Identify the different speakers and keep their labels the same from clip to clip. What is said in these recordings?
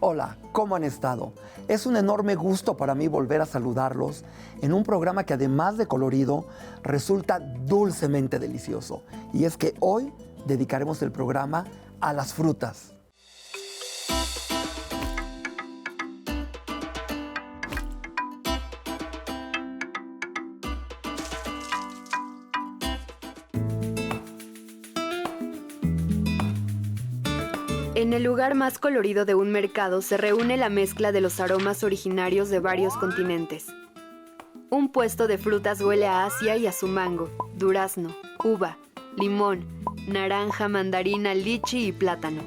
Speaker 1: Hola, ¿cómo han estado? Es un enorme gusto para mí volver a saludarlos en un programa que además de colorido resulta dulcemente delicioso. Y es que hoy dedicaremos el programa a las frutas.
Speaker 2: En el lugar más colorido de un mercado se reúne la mezcla de los aromas originarios de varios continentes. Un puesto de frutas huele a Asia y a su mango, durazno, uva, limón, naranja, mandarina, lichi y plátano.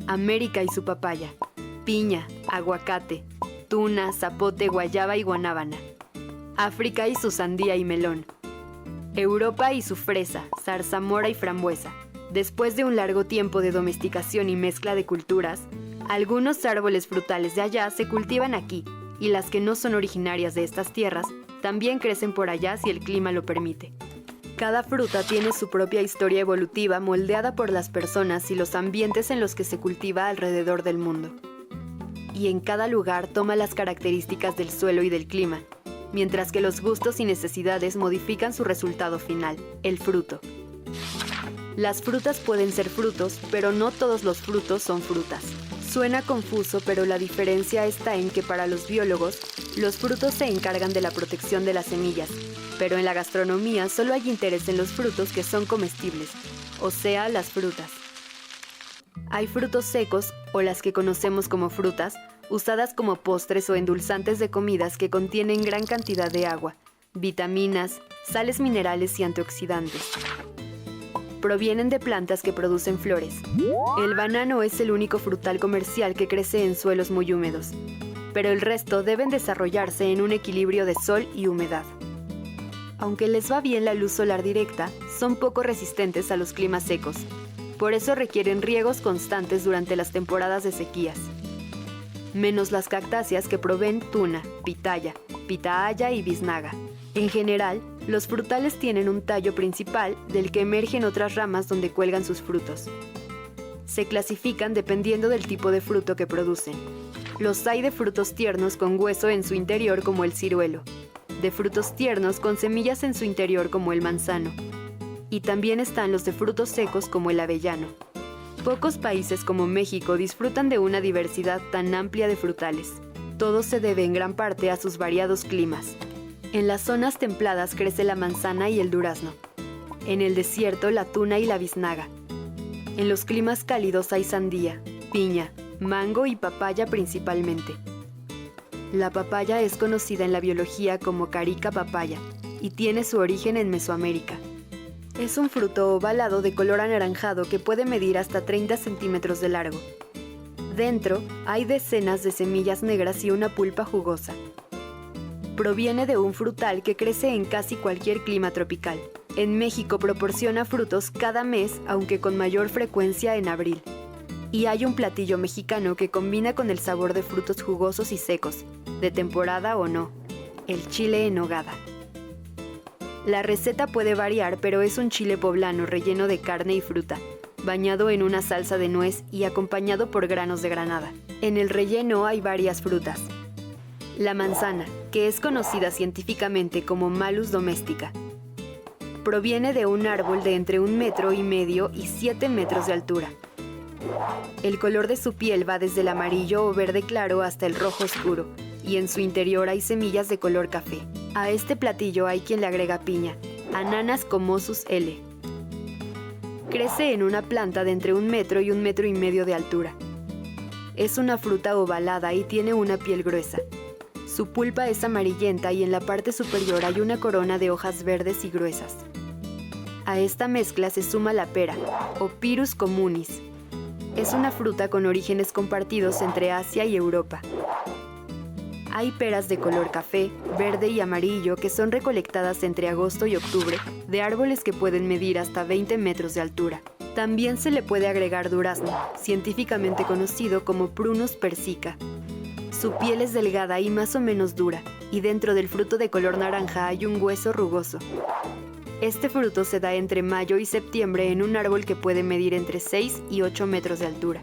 Speaker 2: América y su papaya, piña, aguacate, tuna, zapote, guayaba y guanábana. África y su sandía y melón. Europa y su fresa, zarzamora y frambuesa. Después de un largo tiempo de domesticación y mezcla de culturas, algunos árboles frutales de allá se cultivan aquí, y las que no son originarias de estas tierras también crecen por allá si el clima lo permite. Cada fruta tiene su propia historia evolutiva moldeada por las personas y los ambientes en los que se cultiva alrededor del mundo. Y en cada lugar toma las características del suelo y del clima, mientras que los gustos y necesidades modifican su resultado final, el fruto. Las frutas pueden ser frutos, pero no todos los frutos son frutas. Suena confuso, pero la diferencia está en que para los biólogos, los frutos se encargan de la protección de las semillas, pero en la gastronomía solo hay interés en los frutos que son comestibles, o sea, las frutas. Hay frutos secos, o las que conocemos como frutas, usadas como postres o endulzantes de comidas que contienen gran cantidad de agua, vitaminas, sales minerales y antioxidantes. Provienen de plantas que producen flores. El banano es el único frutal comercial que crece en suelos muy húmedos, pero el resto deben desarrollarse en un equilibrio de sol y humedad. Aunque les va bien la luz solar directa, son poco resistentes a los climas secos. Por eso requieren riegos constantes durante las temporadas de sequías. Menos las cactáceas que proveen tuna, pitaya, pitahaya y biznaga. En general, los frutales tienen un tallo principal del que emergen otras ramas donde cuelgan sus frutos. Se clasifican dependiendo del tipo de fruto que producen. Los hay de frutos tiernos con hueso en su interior como el ciruelo, de frutos tiernos con semillas en su interior como el manzano, y también están los de frutos secos como el avellano. Pocos países como México disfrutan de una diversidad tan amplia de frutales. Todo se debe en gran parte a sus variados climas. En las zonas templadas crece la manzana y el durazno. En el desierto, la tuna y la biznaga. En los climas cálidos hay sandía, piña, mango y papaya principalmente. La papaya es conocida en la biología como carica papaya y tiene su origen en Mesoamérica. Es un fruto ovalado de color anaranjado que puede medir hasta 30 centímetros de largo. Dentro hay decenas de semillas negras y una pulpa jugosa. Proviene de un frutal que crece en casi cualquier clima tropical. En México proporciona frutos cada mes, aunque con mayor frecuencia en abril. Y hay un platillo mexicano que combina con el sabor de frutos jugosos y secos, de temporada o no, el chile en nogada. La receta puede variar, pero es un chile poblano relleno de carne y fruta, bañado en una salsa de nuez y acompañado por granos de granada. En el relleno hay varias frutas. La manzana, que es conocida científicamente como Malus domestica, proviene de un árbol de entre 1,5 metros y 7 metros de altura. El color de su piel va desde el amarillo o verde claro hasta el rojo oscuro, y en su interior hay semillas de color café. A este platillo hay quien le agrega piña, Ananas comosus L. Crece en una planta de entre 1 metro y 1,5 metros de altura. Es una fruta ovalada y tiene una piel gruesa. Su pulpa es amarillenta y en la parte superior hay una corona de hojas verdes y gruesas. A esta mezcla se suma la pera, o Pyrus communis. Es una fruta con orígenes compartidos entre Asia y Europa. Hay peras de color café, verde y amarillo que son recolectadas entre agosto y octubre de árboles que pueden medir hasta 20 metros de altura. También se le puede agregar durazno, científicamente conocido como Prunus persica. Su piel es delgada y más o menos dura, y dentro del fruto de color naranja hay un hueso rugoso. Este fruto se da entre mayo y septiembre en un árbol que puede medir entre 6 y 8 metros de altura.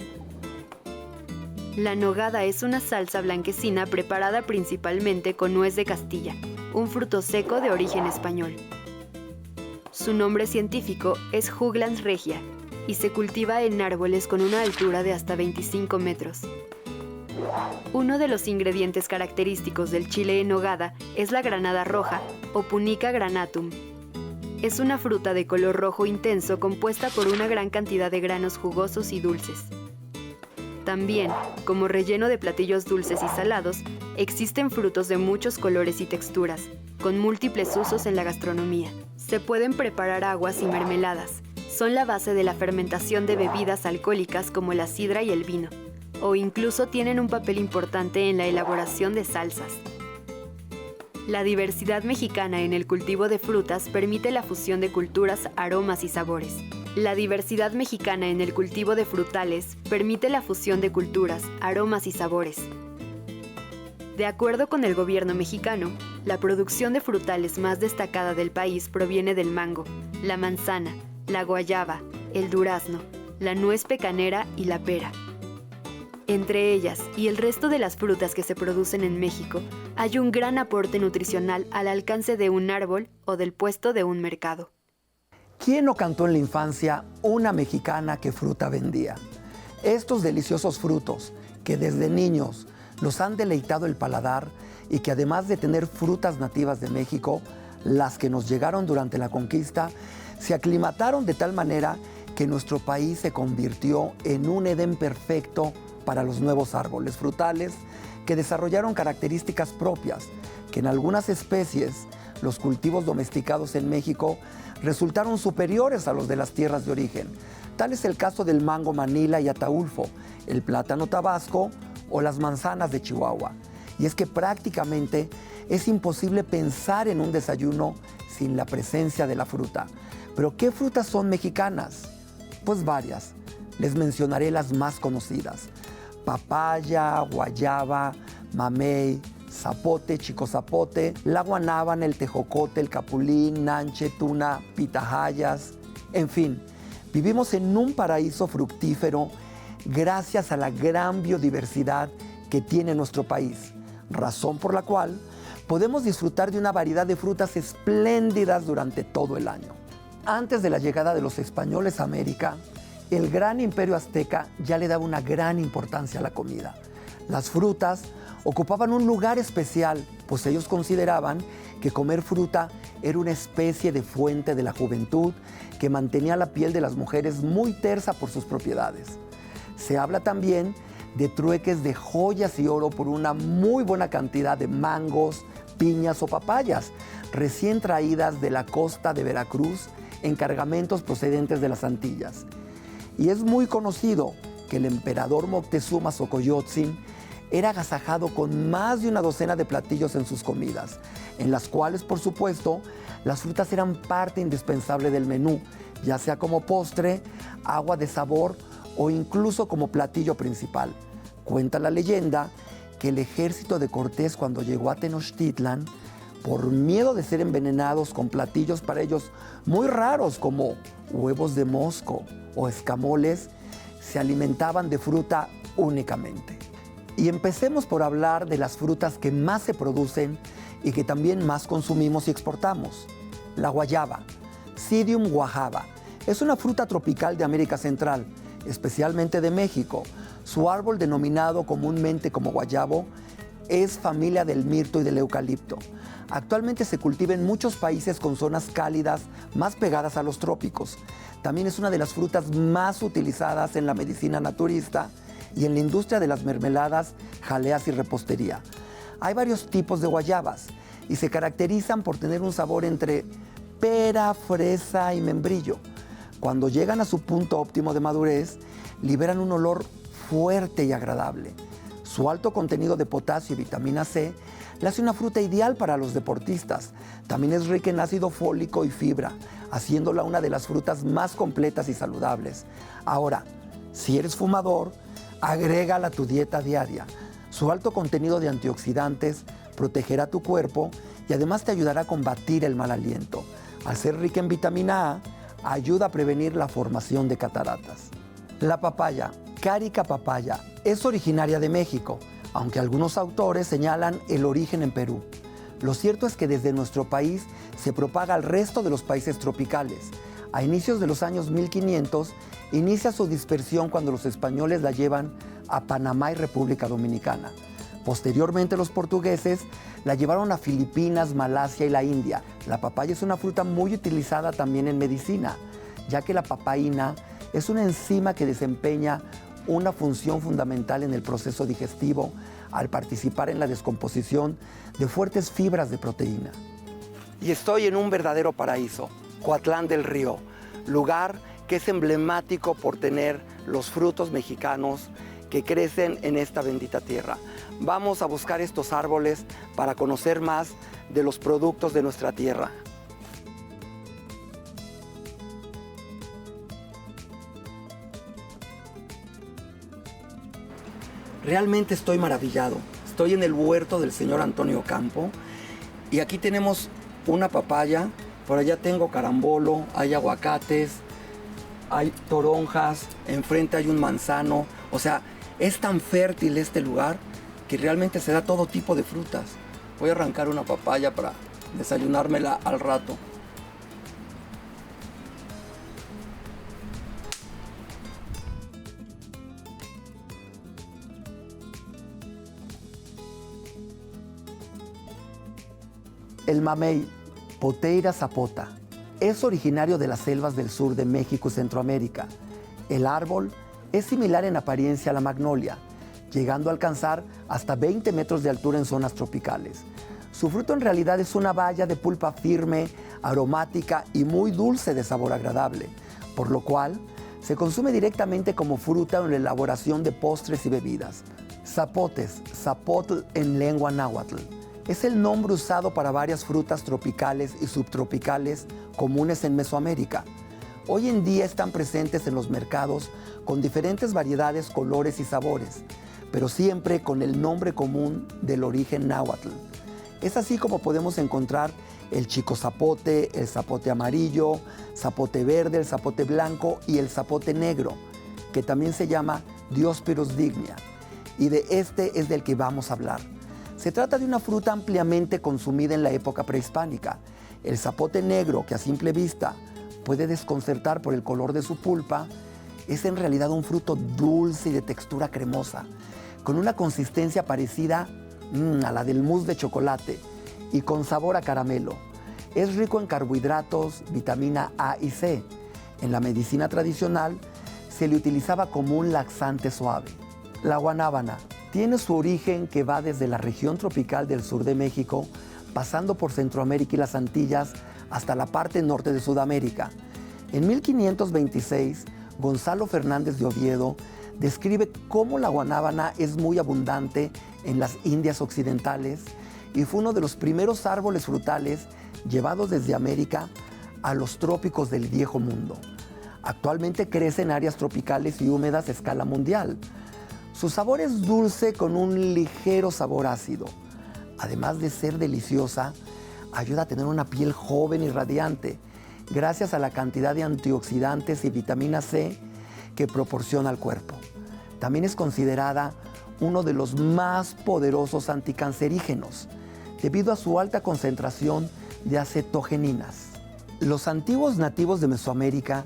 Speaker 2: La nogada es una salsa blanquecina preparada principalmente con nuez de Castilla, un fruto seco de origen español. Su nombre científico es Juglans regia y se cultiva en árboles con una altura de hasta 25 metros. Uno de los ingredientes característicos del chile en nogada es la granada roja o Punica granatum. Es una fruta de color rojo intenso compuesta por una gran cantidad de granos jugosos y dulces. También, como relleno de platillos dulces y salados, existen frutos de muchos colores y texturas, con múltiples usos en la gastronomía. Se pueden preparar aguas y mermeladas. Son la base de la fermentación de bebidas alcohólicas como la sidra y el vino, o incluso tienen un papel importante en la elaboración de salsas. La diversidad mexicana en el cultivo de frutas permite la fusión de culturas, aromas y sabores. La diversidad mexicana en el cultivo de frutales permite la fusión de culturas, aromas y sabores. De acuerdo con el gobierno mexicano, la producción de frutales más destacada del país proviene del mango, la manzana, la guayaba, el durazno, la nuez pecanera y la pera. Entre ellas y el resto de las frutas que se producen en México, hay un gran aporte nutricional al alcance de un árbol o del puesto de un mercado.
Speaker 1: ¿Quién no cantó en la infancia una mexicana que fruta vendía? Estos deliciosos frutos que desde niños nos han deleitado el paladar y que además de tener frutas nativas de México, las que nos llegaron durante la conquista, se aclimataron de tal manera que nuestro país se convirtió en un Edén perfecto para los nuevos árboles frutales que desarrollaron características propias, que en algunas especies los cultivos domesticados en México resultaron superiores a los de las tierras de origen. Tal es el caso del mango Manila y Ataulfo, el plátano tabasco o las manzanas de Chihuahua. Y es que prácticamente es imposible pensar en un desayuno sin la presencia de la fruta. ¿Pero qué frutas son mexicanas? Pues varias. Les mencionaré las más conocidas: papaya, guayaba, mamey, zapote, chicozapote, la guanábana, el tejocote, el capulín, nanche, tuna, pitahayas. En fin, vivimos en un paraíso fructífero gracias a la gran biodiversidad que tiene nuestro país, razón por la cual podemos disfrutar de una variedad de frutas espléndidas durante todo el año. Antes de la llegada de los españoles a América, el gran imperio azteca ya le daba una gran importancia a la comida. Las frutas ocupaban un lugar especial, pues ellos consideraban que comer fruta era una especie de fuente de la juventud que mantenía la piel de las mujeres muy tersa por sus propiedades. Se habla también de trueques de joyas y oro por una muy buena cantidad de mangos, piñas o papayas, recién traídas de la costa de Veracruz en cargamentos procedentes de las Antillas. Y es muy conocido que el emperador Moctezuma Xocoyotzin era agasajado con más de una docena de platillos en sus comidas, en las cuales, por supuesto, las frutas eran parte indispensable del menú, ya sea como postre, agua de sabor o incluso como platillo principal. Cuenta la leyenda que el ejército de Cortés, cuando llegó a Tenochtitlan, por miedo de ser envenenados con platillos para ellos muy raros como huevos de mosco o escamoles, se alimentaban de fruta únicamente. Y empecemos por hablar de las frutas que más se producen y que también más consumimos y exportamos. La guayaba, Psidium guajava, es una fruta tropical de América Central, especialmente de México. Su árbol, denominado comúnmente como guayabo, es familia del mirto y del eucalipto. Actualmente se cultiva en muchos países con zonas cálidas más pegadas a los trópicos. También es una de las frutas más utilizadas en la medicina naturista y en la industria de las mermeladas, jaleas y repostería. Hay varios tipos de guayabas y se caracterizan por tener un sabor entre pera, fresa y membrillo. Cuando llegan a su punto óptimo de madurez, liberan un olor fuerte y agradable. Su alto contenido de potasio y vitamina C la hace una fruta ideal para los deportistas. También es rica en ácido fólico y fibra, haciéndola una de las frutas más completas y saludables. Ahora, si eres fumador, agrégala a tu dieta diaria. Su alto contenido de antioxidantes protegerá tu cuerpo y además te ayudará a combatir el mal aliento. Al ser rica en vitamina A, ayuda a prevenir la formación de cataratas. La papaya, Carica papaya, es originaria de México, aunque algunos autores señalan el origen en Perú. Lo cierto es que desde nuestro país se propaga al resto de los países tropicales. A inicios de los años 1500, inicia su dispersión cuando los españoles la llevan a Panamá y República Dominicana. Posteriormente, los portugueses la llevaron a Filipinas, Malasia y la India. La papaya es una fruta muy utilizada también en medicina, ya que la papaína es una enzima que desempeña una función fundamental en el proceso digestivo al participar en la descomposición de fuertes fibras de proteína. Y estoy en un verdadero paraíso, Coatlán del Río, lugar que es emblemático por tener los frutos mexicanos que crecen en esta bendita tierra. Vamos a buscar estos árboles para conocer más de los productos de nuestra tierra. Realmente estoy maravillado. Estoy en el huerto del señor Antonio Campo y aquí tenemos una papaya, por allá tengo carambolo, hay aguacates, hay toronjas, enfrente hay un manzano. O sea, es tan fértil este lugar que realmente se da todo tipo de frutas. Voy a arrancar una papaya para desayunármela al rato. El mamey, Poteira zapota, es originario de las selvas del sur de México y Centroamérica. El árbol es similar en apariencia a la magnolia, llegando a alcanzar hasta 20 metros de altura en zonas tropicales. Su fruto en realidad es una baya de pulpa firme, aromática y muy dulce de sabor agradable, por lo cual se consume directamente como fruta en la elaboración de postres y bebidas. Zapotes, zapotl en lengua náhuatl, es el nombre usado para varias frutas tropicales y subtropicales comunes en Mesoamérica. Hoy en día están presentes en los mercados con diferentes variedades, colores y sabores, pero siempre con el nombre común del origen náhuatl. Es así como podemos encontrar el chico zapote, el zapote amarillo, zapote verde, el zapote blanco y el zapote negro, que también se llama Diospyros digna, y de este es del que vamos a hablar. Se trata de una fruta ampliamente consumida en la época prehispánica. El zapote negro, que a simple vista puede desconcertar por el color de su pulpa, es en realidad un fruto dulce y de textura cremosa, con una consistencia parecida a la del mousse de chocolate y con sabor a caramelo. Es rico en carbohidratos, vitamina A y C. En la medicina tradicional se le utilizaba como un laxante suave. La guanábana tiene su origen que va desde la región tropical del sur de México, pasando por Centroamérica y las Antillas hasta la parte norte de Sudamérica. En 1526, Gonzalo Fernández de Oviedo describe cómo la guanábana es muy abundante en las Indias occidentales y fue uno de los primeros árboles frutales llevados desde América a los trópicos del Viejo Mundo. Actualmente crece en áreas tropicales y húmedas a escala mundial. Su sabor es dulce con un ligero sabor ácido. Además de ser deliciosa, ayuda a tener una piel joven y radiante, gracias a la cantidad de antioxidantes y vitamina C que proporciona al cuerpo. También es considerada uno de los más poderosos anticancerígenos, debido a su alta concentración de acetogeninas. Los antiguos nativos de Mesoamérica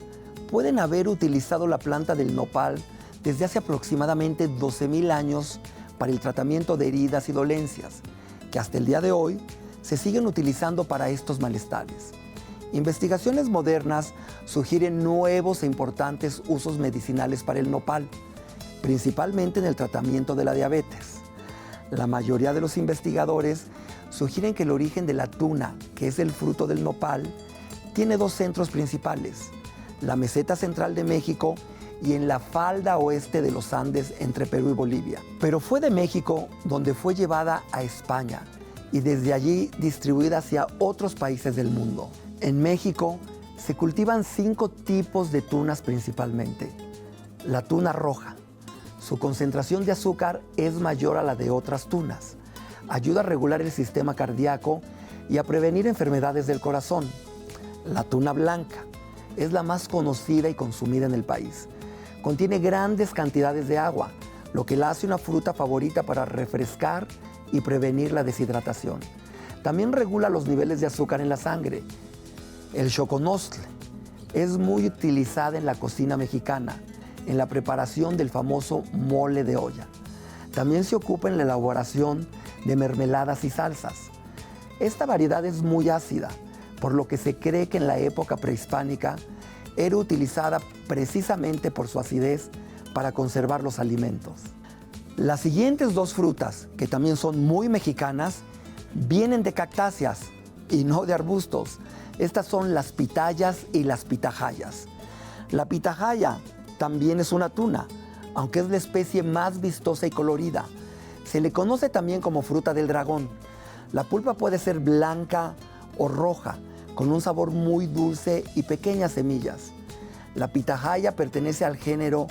Speaker 1: pueden haber utilizado la planta del nopal desde hace aproximadamente 12,000 años para el tratamiento de heridas y dolencias, que hasta el día de hoy se siguen utilizando para estos malestares. Investigaciones modernas sugieren nuevos e importantes usos medicinales para el nopal, principalmente en el tratamiento de la diabetes. La mayoría de los investigadores sugieren que el origen de la tuna, que es el fruto del nopal, tiene dos centros principales: la meseta central de México y en la falda oeste de los Andes entre Perú y Bolivia. Pero fue de México donde fue llevada a España y desde allí distribuida hacia otros países del mundo. En México se cultivan 5 tipos de tunas principalmente. La tuna roja. Su concentración de azúcar es mayor a la de otras tunas. Ayuda a regular el sistema cardíaco y a prevenir enfermedades del corazón. La tuna blanca es la más conocida y consumida en el país. Contiene grandes cantidades de agua, lo que la hace una fruta favorita para refrescar y prevenir la deshidratación. También regula los niveles de azúcar en la sangre. El xoconostle es muy utilizada en la cocina mexicana, en la preparación del famoso mole de olla. También se ocupa en la elaboración de mermeladas y salsas. Esta variedad es muy ácida, por lo que se cree que en la época prehispánica era utilizada precisamente por su acidez para conservar los alimentos. Las siguientes dos frutas, que también son muy mexicanas, vienen de cactáceas y no de arbustos. Estas son las pitayas y las pitahayas. La pitahaya también es una tuna, aunque es la especie más vistosa y colorida. Se le conoce también como fruta del dragón. La pulpa puede ser blanca o roja, con un sabor muy dulce y pequeñas semillas. La pitahaya pertenece al género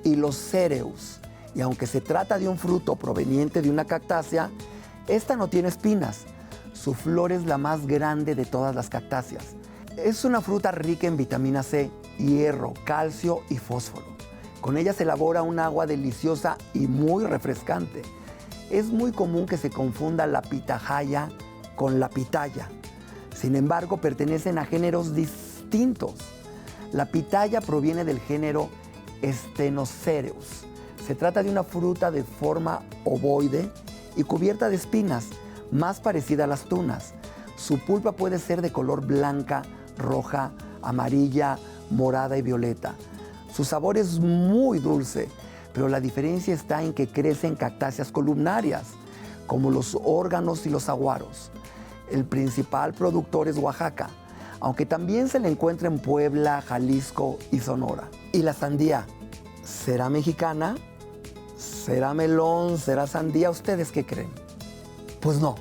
Speaker 1: Hylocereus, y aunque se trata de un fruto proveniente de una cactácea, esta no tiene espinas. Su flor es la más grande de todas las cactáceas. Es una fruta rica en vitamina C, hierro, calcio y fósforo. Con ella se elabora un agua deliciosa y muy refrescante. Es muy común que se confunda la pitahaya con la pitaya. Sin embargo, pertenecen a géneros distintos. La pitaya proviene del género Stenocereus. Se trata de una fruta de forma ovoide y cubierta de espinas, más parecida a las tunas. Su pulpa puede ser de color blanca, roja, amarilla, morada y violeta. Su sabor es muy dulce, pero la diferencia está en que crecen cactáceas columnarias, como los órganos y los saguaros. El principal productor es Oaxaca, aunque también se le encuentra en Puebla, Jalisco y Sonora. ¿Y la sandía? ¿Será mexicana? ¿Será melón? ¿Será sandía? ¿Ustedes qué creen? Pues no.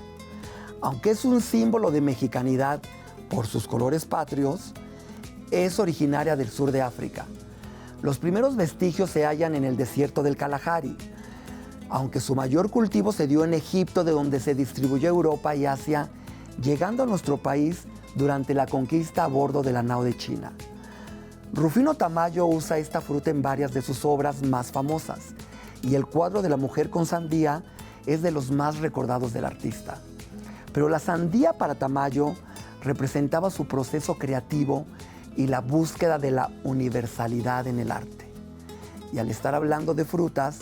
Speaker 1: Aunque es un símbolo de mexicanidad por sus colores patrios, es originaria del sur de África. Los primeros vestigios se hallan en el desierto del Kalahari, aunque su mayor cultivo se dio en Egipto, de donde se distribuyó a Europa y Asia, llegando a nuestro país durante la conquista a bordo de la nao de China. Rufino Tamayo usa esta fruta en varias de sus obras más famosas, y el cuadro de la mujer con sandía es de los más recordados del artista. Pero la sandía para Tamayo representaba su proceso creativo y la búsqueda de la universalidad en el arte. Y al estar hablando de frutas,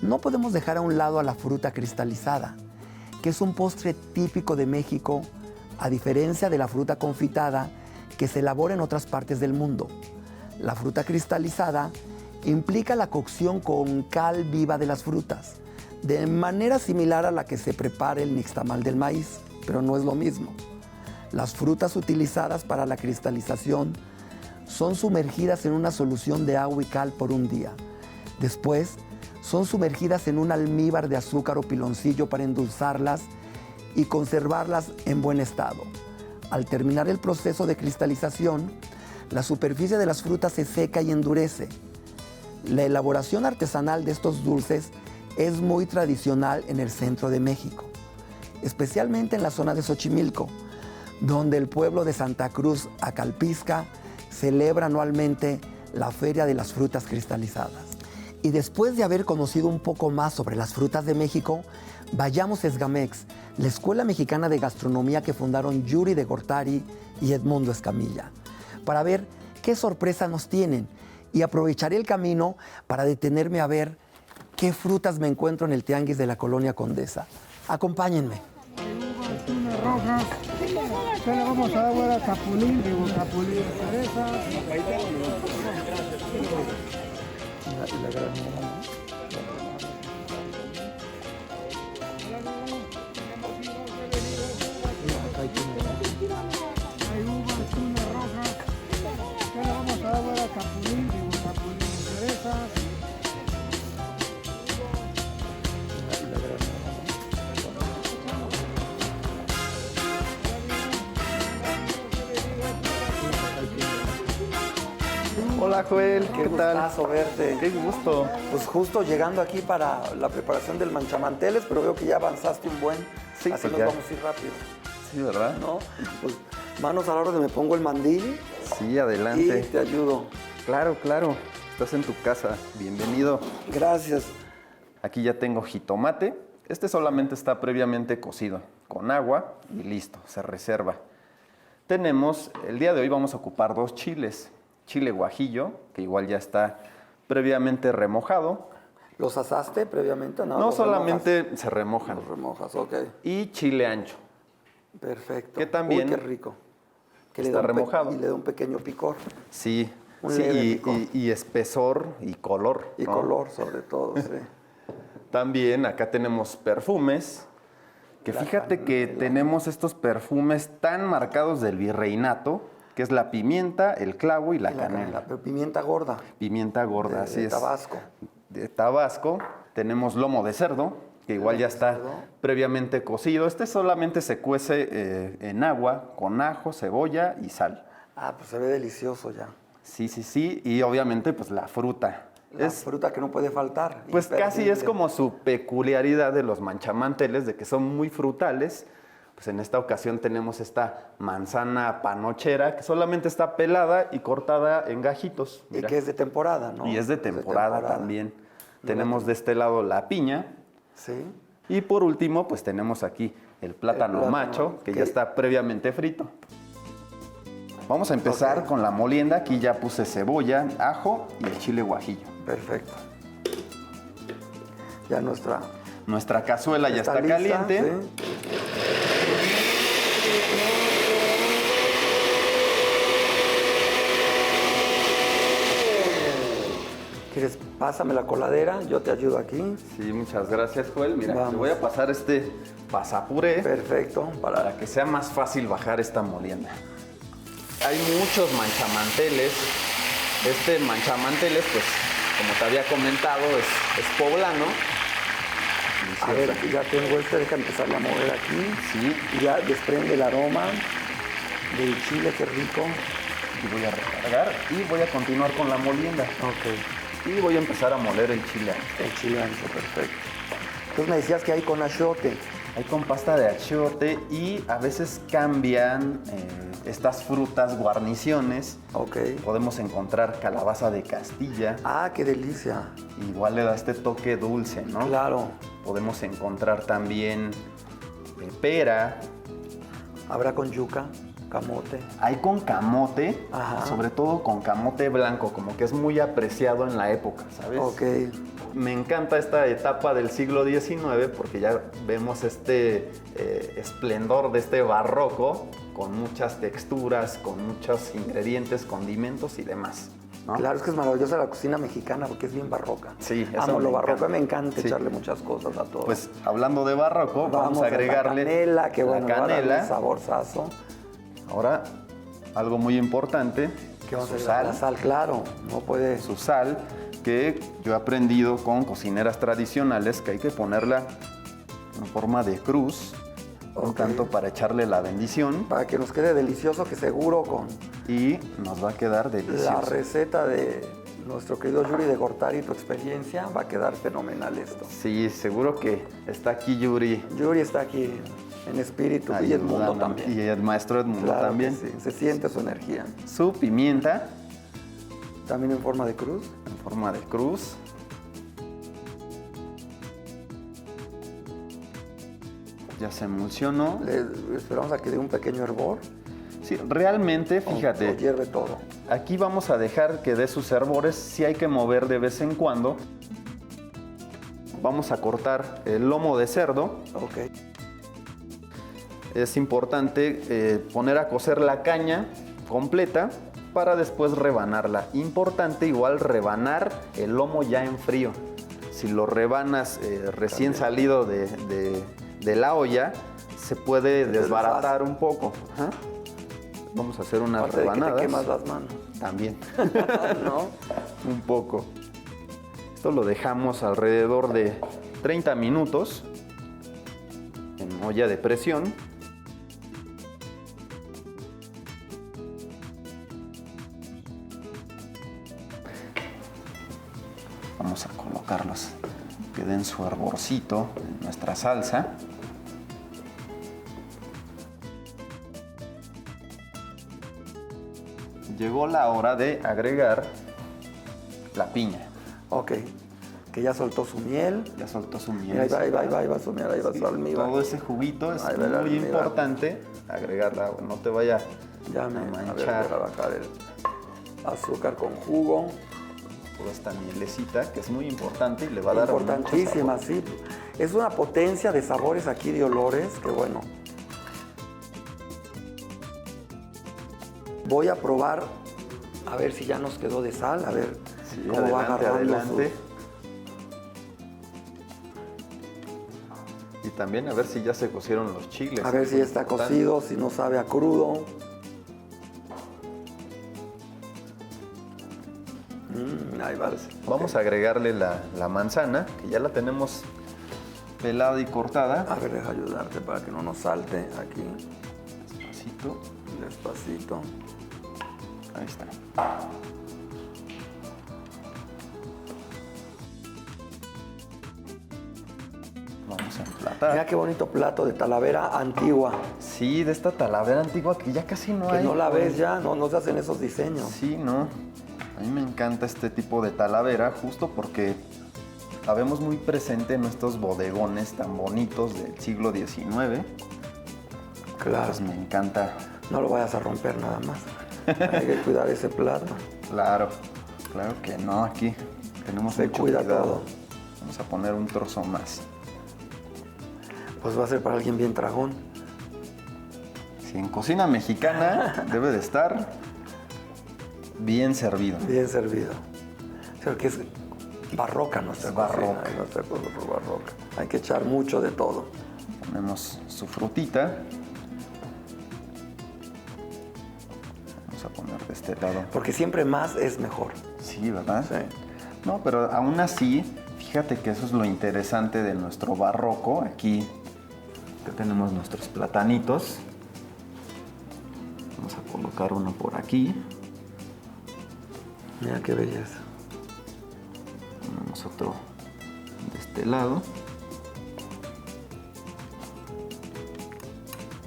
Speaker 1: no podemos dejar a un lado a la fruta cristalizada, que es un postre típico de México, a diferencia de la fruta confitada que se elabora en otras partes del mundo. La fruta cristalizada implica la cocción con cal viva de las frutas, de manera similar a la que se prepara el nixtamal del maíz, pero no es lo mismo. Las frutas utilizadas para la cristalización son sumergidas en una solución de agua y cal por un día. Después, son sumergidas en un almíbar de azúcar o piloncillo para endulzarlas y conservarlas en buen estado. Al terminar el proceso de cristalización, la superficie de las frutas se seca y endurece. La elaboración artesanal de estos dulces es muy tradicional en el centro de México, especialmente en la zona de Xochimilco, donde el pueblo de Santa Cruz, Acalpizca, celebra anualmente la Feria de las Frutas Cristalizadas. Y después de haber conocido un poco más sobre las frutas de México, vayamos a Esgamex, la escuela mexicana de gastronomía que fundaron Yuri de Gortari y Edmundo Escamilla, para ver qué sorpresa nos tienen, y aprovecharé el camino para detenerme a ver qué frutas me encuentro en el tianguis de la Colonia Condesa. Acompáñenme.
Speaker 3: Una roja, ya le vamos a dar ahora capulín, digo capulín de cereza. Hay uvas, una roja, ya le vamos a dar ahora capulín, digo capulín de cereza.
Speaker 4: Hola Joel, ¿qué tal?
Speaker 1: Gustazo verte.
Speaker 4: Qué gusto.
Speaker 1: Pues justo llegando aquí para la preparación del manchamanteles, pero veo que ya avanzaste un buen.
Speaker 4: Sí,
Speaker 1: así
Speaker 4: pues
Speaker 1: nos
Speaker 4: ya.
Speaker 1: vamos a ir rápido,
Speaker 4: Sí, ¿verdad?
Speaker 1: ¿no? Pues manos a la orden, me pongo el mandil
Speaker 4: Sí,
Speaker 1: y
Speaker 4: adelante.
Speaker 1: te ayudo.
Speaker 4: Claro, claro. Estás en tu casa, bienvenido.
Speaker 1: Gracias.
Speaker 4: Aquí ya tengo jitomate. Este solamente está previamente cocido con agua y listo, se reserva. Tenemos, el día de hoy vamos a ocupar 2 chiles. Chile guajillo, que igual ya está previamente remojado.
Speaker 1: ¿Los asaste previamente?
Speaker 4: No,
Speaker 1: ¿los
Speaker 4: solamente se remojan.
Speaker 1: remojas? Los remojas, ok.
Speaker 4: Y chile ancho.
Speaker 1: Perfecto.
Speaker 4: Que también
Speaker 1: Uy, qué rico. Que
Speaker 4: está remojado.
Speaker 1: Y le da un pequeño picor.
Speaker 4: Sí,
Speaker 1: Un
Speaker 4: sí,
Speaker 1: leve
Speaker 4: y,
Speaker 1: picor.
Speaker 4: y espesor y color.
Speaker 1: Y
Speaker 4: ¿no?
Speaker 1: color, sobre todo, sí.
Speaker 4: También acá tenemos perfumes, que fíjate que tenemos estos perfumes tan marcados del virreinato, que es la pimienta, el clavo y la canela.
Speaker 1: Pero pimienta gorda.
Speaker 4: Pimienta gorda,
Speaker 1: De-
Speaker 4: así
Speaker 1: de
Speaker 4: es.
Speaker 1: Tabasco.
Speaker 4: De Tabasco. Tenemos lomo de cerdo, que igual ya está
Speaker 1: cerdo.
Speaker 4: previamente cocido. Este solamente se cuece en agua, con ajo, cebolla y sal.
Speaker 1: Ah, pues se ve delicioso ya.
Speaker 4: Sí, sí, sí. Y obviamente pues la fruta.
Speaker 1: La fruta que no puede faltar.
Speaker 4: Pues casi es
Speaker 1: imperdible.
Speaker 4: como su peculiaridad de los manchamanteles, de que son muy frutales. Pues en esta ocasión tenemos esta manzana panochera que solamente está pelada y cortada en gajitos.
Speaker 1: Y
Speaker 4: mira.
Speaker 1: que es de temporada, ¿no?
Speaker 4: Y es de temporada también. Tenemos de este lado la piña.
Speaker 1: Sí.
Speaker 4: Y por último, pues tenemos aquí el plátano
Speaker 1: plátano,
Speaker 4: macho, que
Speaker 1: que-
Speaker 4: ya está previamente frito. Vamos a empezar
Speaker 1: Ok.
Speaker 4: con la molienda. Aquí ya puse cebolla, ajo y el chile guajillo.
Speaker 1: Perfecto. Ya
Speaker 4: Nuestra cazuela ya está
Speaker 1: lista,
Speaker 4: caliente.
Speaker 1: ¿sí? ¿Quieres? Pásame la coladera, yo te ayudo aquí.
Speaker 4: Sí, muchas gracias, Joel. Mira,
Speaker 1: Vamos.
Speaker 4: te voy a pasar este pasapuré
Speaker 1: Perfecto.
Speaker 4: para que sea más fácil bajar esta molienda. Hay muchos manchamanteles. Este manchamanteles, pues, como te había comentado, es poblano.
Speaker 1: A ver, aquí ya tengo deja empezarle a mover aquí.
Speaker 4: Sí,
Speaker 1: Y ya desprende el aroma del chile, qué rico.
Speaker 4: y voy a recargar y voy a continuar con la molienda.
Speaker 1: Ok.
Speaker 4: Y voy a empezar a moler el chile.
Speaker 1: El chile ancho, perfecto. Entonces me decías que hay con achiote.
Speaker 4: Hay con pasta de achiote y a veces cambian estas frutas, guarniciones.
Speaker 1: Ok.
Speaker 4: Podemos encontrar calabaza de Castilla.
Speaker 1: Ah, qué delicia.
Speaker 4: Igual le da este toque dulce, ¿no?
Speaker 1: Claro.
Speaker 4: Podemos encontrar también pera.
Speaker 1: Habrá con yuca, camote.
Speaker 4: Hay con camote,
Speaker 1: Ajá.
Speaker 4: sobre todo con camote blanco, como que es muy apreciado en la época, ¿sabes?
Speaker 1: Ok.
Speaker 4: Me encanta esta etapa del siglo XIX porque ya vemos este esplendor de este barroco con muchas texturas, con muchos ingredientes, condimentos y demás, ¿no?
Speaker 1: Claro, es que es maravillosa la cocina mexicana porque es bien barroca.
Speaker 4: Sí, eso
Speaker 1: Amo
Speaker 4: me
Speaker 1: lo barroco,
Speaker 4: encanta.
Speaker 1: me encanta
Speaker 4: Sí.
Speaker 1: echarle muchas cosas a todo.
Speaker 4: Pues hablando de barroco, vamos a agregarle
Speaker 1: la canela, que bueno,
Speaker 4: la
Speaker 1: va a darle
Speaker 4: canela.
Speaker 1: un saborzazo.
Speaker 4: Ahora, algo muy importante,
Speaker 1: ¿Qué vamos a
Speaker 4: su
Speaker 1: agregar?
Speaker 4: sal.
Speaker 1: La sal, claro, no puede.
Speaker 4: Su sal, que yo he aprendido con cocineras tradicionales que hay que ponerla en forma de cruz, un
Speaker 1: Ok.
Speaker 4: tanto para echarle la bendición
Speaker 1: Para que nos quede delicioso, que seguro con
Speaker 4: y nos va a quedar
Speaker 1: la
Speaker 4: delicioso.
Speaker 1: receta de nuestro querido Yuri de Gortari, tu experiencia, va a quedar fenomenal esto.
Speaker 4: Sí, seguro que está aquí Yuri.
Speaker 1: Yuri está aquí en espíritu y Edmundo
Speaker 4: ayudando,
Speaker 1: también.
Speaker 4: Y el maestro Edmundo
Speaker 1: Claro que
Speaker 4: también.
Speaker 1: sí, se siente su energía.
Speaker 4: Su pimienta
Speaker 1: También en forma de cruz.
Speaker 4: en forma de cruz. Ya se emulsionó.
Speaker 1: Le esperamos a que dé un pequeño hervor.
Speaker 4: Sí, realmente,
Speaker 1: O
Speaker 4: fíjate,
Speaker 1: hierve todo.
Speaker 4: aquí vamos a dejar que dé sus hervores, sí hay que mover de vez en cuando. Vamos a cortar el lomo de cerdo.
Speaker 1: Ok.
Speaker 4: Es importante poner a cocer la caña completa para después rebanarla. Importante igual rebanar el lomo ya en frío. Si lo rebanas recién salido de la olla, se puede desbaratar un poco. Ajá. Vamos a hacer unas
Speaker 1: Aparte de que te
Speaker 4: rebanadas.
Speaker 1: quemas las manos.
Speaker 4: También.
Speaker 1: ¿No?
Speaker 4: Un poco. Esto lo dejamos alrededor de 30 minutos en olla de presión. Vamos a colocarlos que den su hervorcito en nuestra salsa. Llegó la hora de agregar la piña.
Speaker 1: Ok, que ya soltó su miel.
Speaker 4: Ya soltó su miel.
Speaker 1: Mira, ahí va su miel, ahí va su almíbar.
Speaker 4: Todo ese juguito es
Speaker 1: Ahí va el
Speaker 4: muy
Speaker 1: almíbar.
Speaker 4: importante agregarle agua, no te vaya
Speaker 1: Ya
Speaker 4: a
Speaker 1: me, a ver,
Speaker 4: manchar
Speaker 1: voy a bajar el azúcar con jugo.
Speaker 4: toda esta mielecita, que es muy importante y le va a dar mucho
Speaker 1: Importantísima,
Speaker 4: sabor.
Speaker 1: sí. Es una potencia de sabores aquí, de olores, que bueno. Voy a probar, a ver si ya nos quedó de sal, a ver
Speaker 4: Sí,
Speaker 1: cómo va
Speaker 4: adelante,
Speaker 1: agarrando
Speaker 4: adelante. Y también a ver si ya se cocieron los chiles.
Speaker 1: a ver si ya está cocido, si no sabe a crudo. Ahí va.
Speaker 4: Vamos a agregarle la manzana, que ya la tenemos pelada y cortada.
Speaker 1: A ver, deja ayudarte para que no nos salte aquí.
Speaker 4: Despacito.
Speaker 1: Despacito.
Speaker 4: Ahí está. Vamos a emplatar.
Speaker 1: Mira qué bonito plato de talavera antigua.
Speaker 4: Sí, de esta talavera antigua que ya casi no
Speaker 1: Que
Speaker 4: hay.
Speaker 1: no la ves ya, no se hacen esos diseños.
Speaker 4: Sí, no. A mí me encanta este tipo de talavera justo porque la vemos muy presente en estos bodegones tan bonitos del siglo XIX.
Speaker 1: Claro.
Speaker 4: Pues me encanta.
Speaker 1: No lo vayas a romper nada más. Hay que cuidar ese plato.
Speaker 4: Claro, claro que no. Aquí tenemos
Speaker 1: Se
Speaker 4: mucho
Speaker 1: cuida
Speaker 4: cuidado.
Speaker 1: todo.
Speaker 4: Vamos a poner un trozo más.
Speaker 1: Pues va a ser para alguien bien tragón.
Speaker 4: Si en cocina mexicana debe de estar bien servido.
Speaker 1: Bien servido. O sea, que es barroca nuestra
Speaker 4: Es
Speaker 1: cocina,
Speaker 4: barroca.
Speaker 1: nuestra cocina barroca. Hay que echar mucho de todo.
Speaker 4: Ponemos su frutita. Vamos a poner de este lado.
Speaker 1: Porque siempre más es mejor.
Speaker 4: Sí, ¿verdad?
Speaker 1: Sí.
Speaker 4: No, pero aún así, fíjate que eso es lo interesante de nuestro barroco. Aquí que tenemos nuestros platanitos. Vamos a colocar uno por aquí.
Speaker 1: Mira qué belleza.
Speaker 4: Ponemos otro de este lado.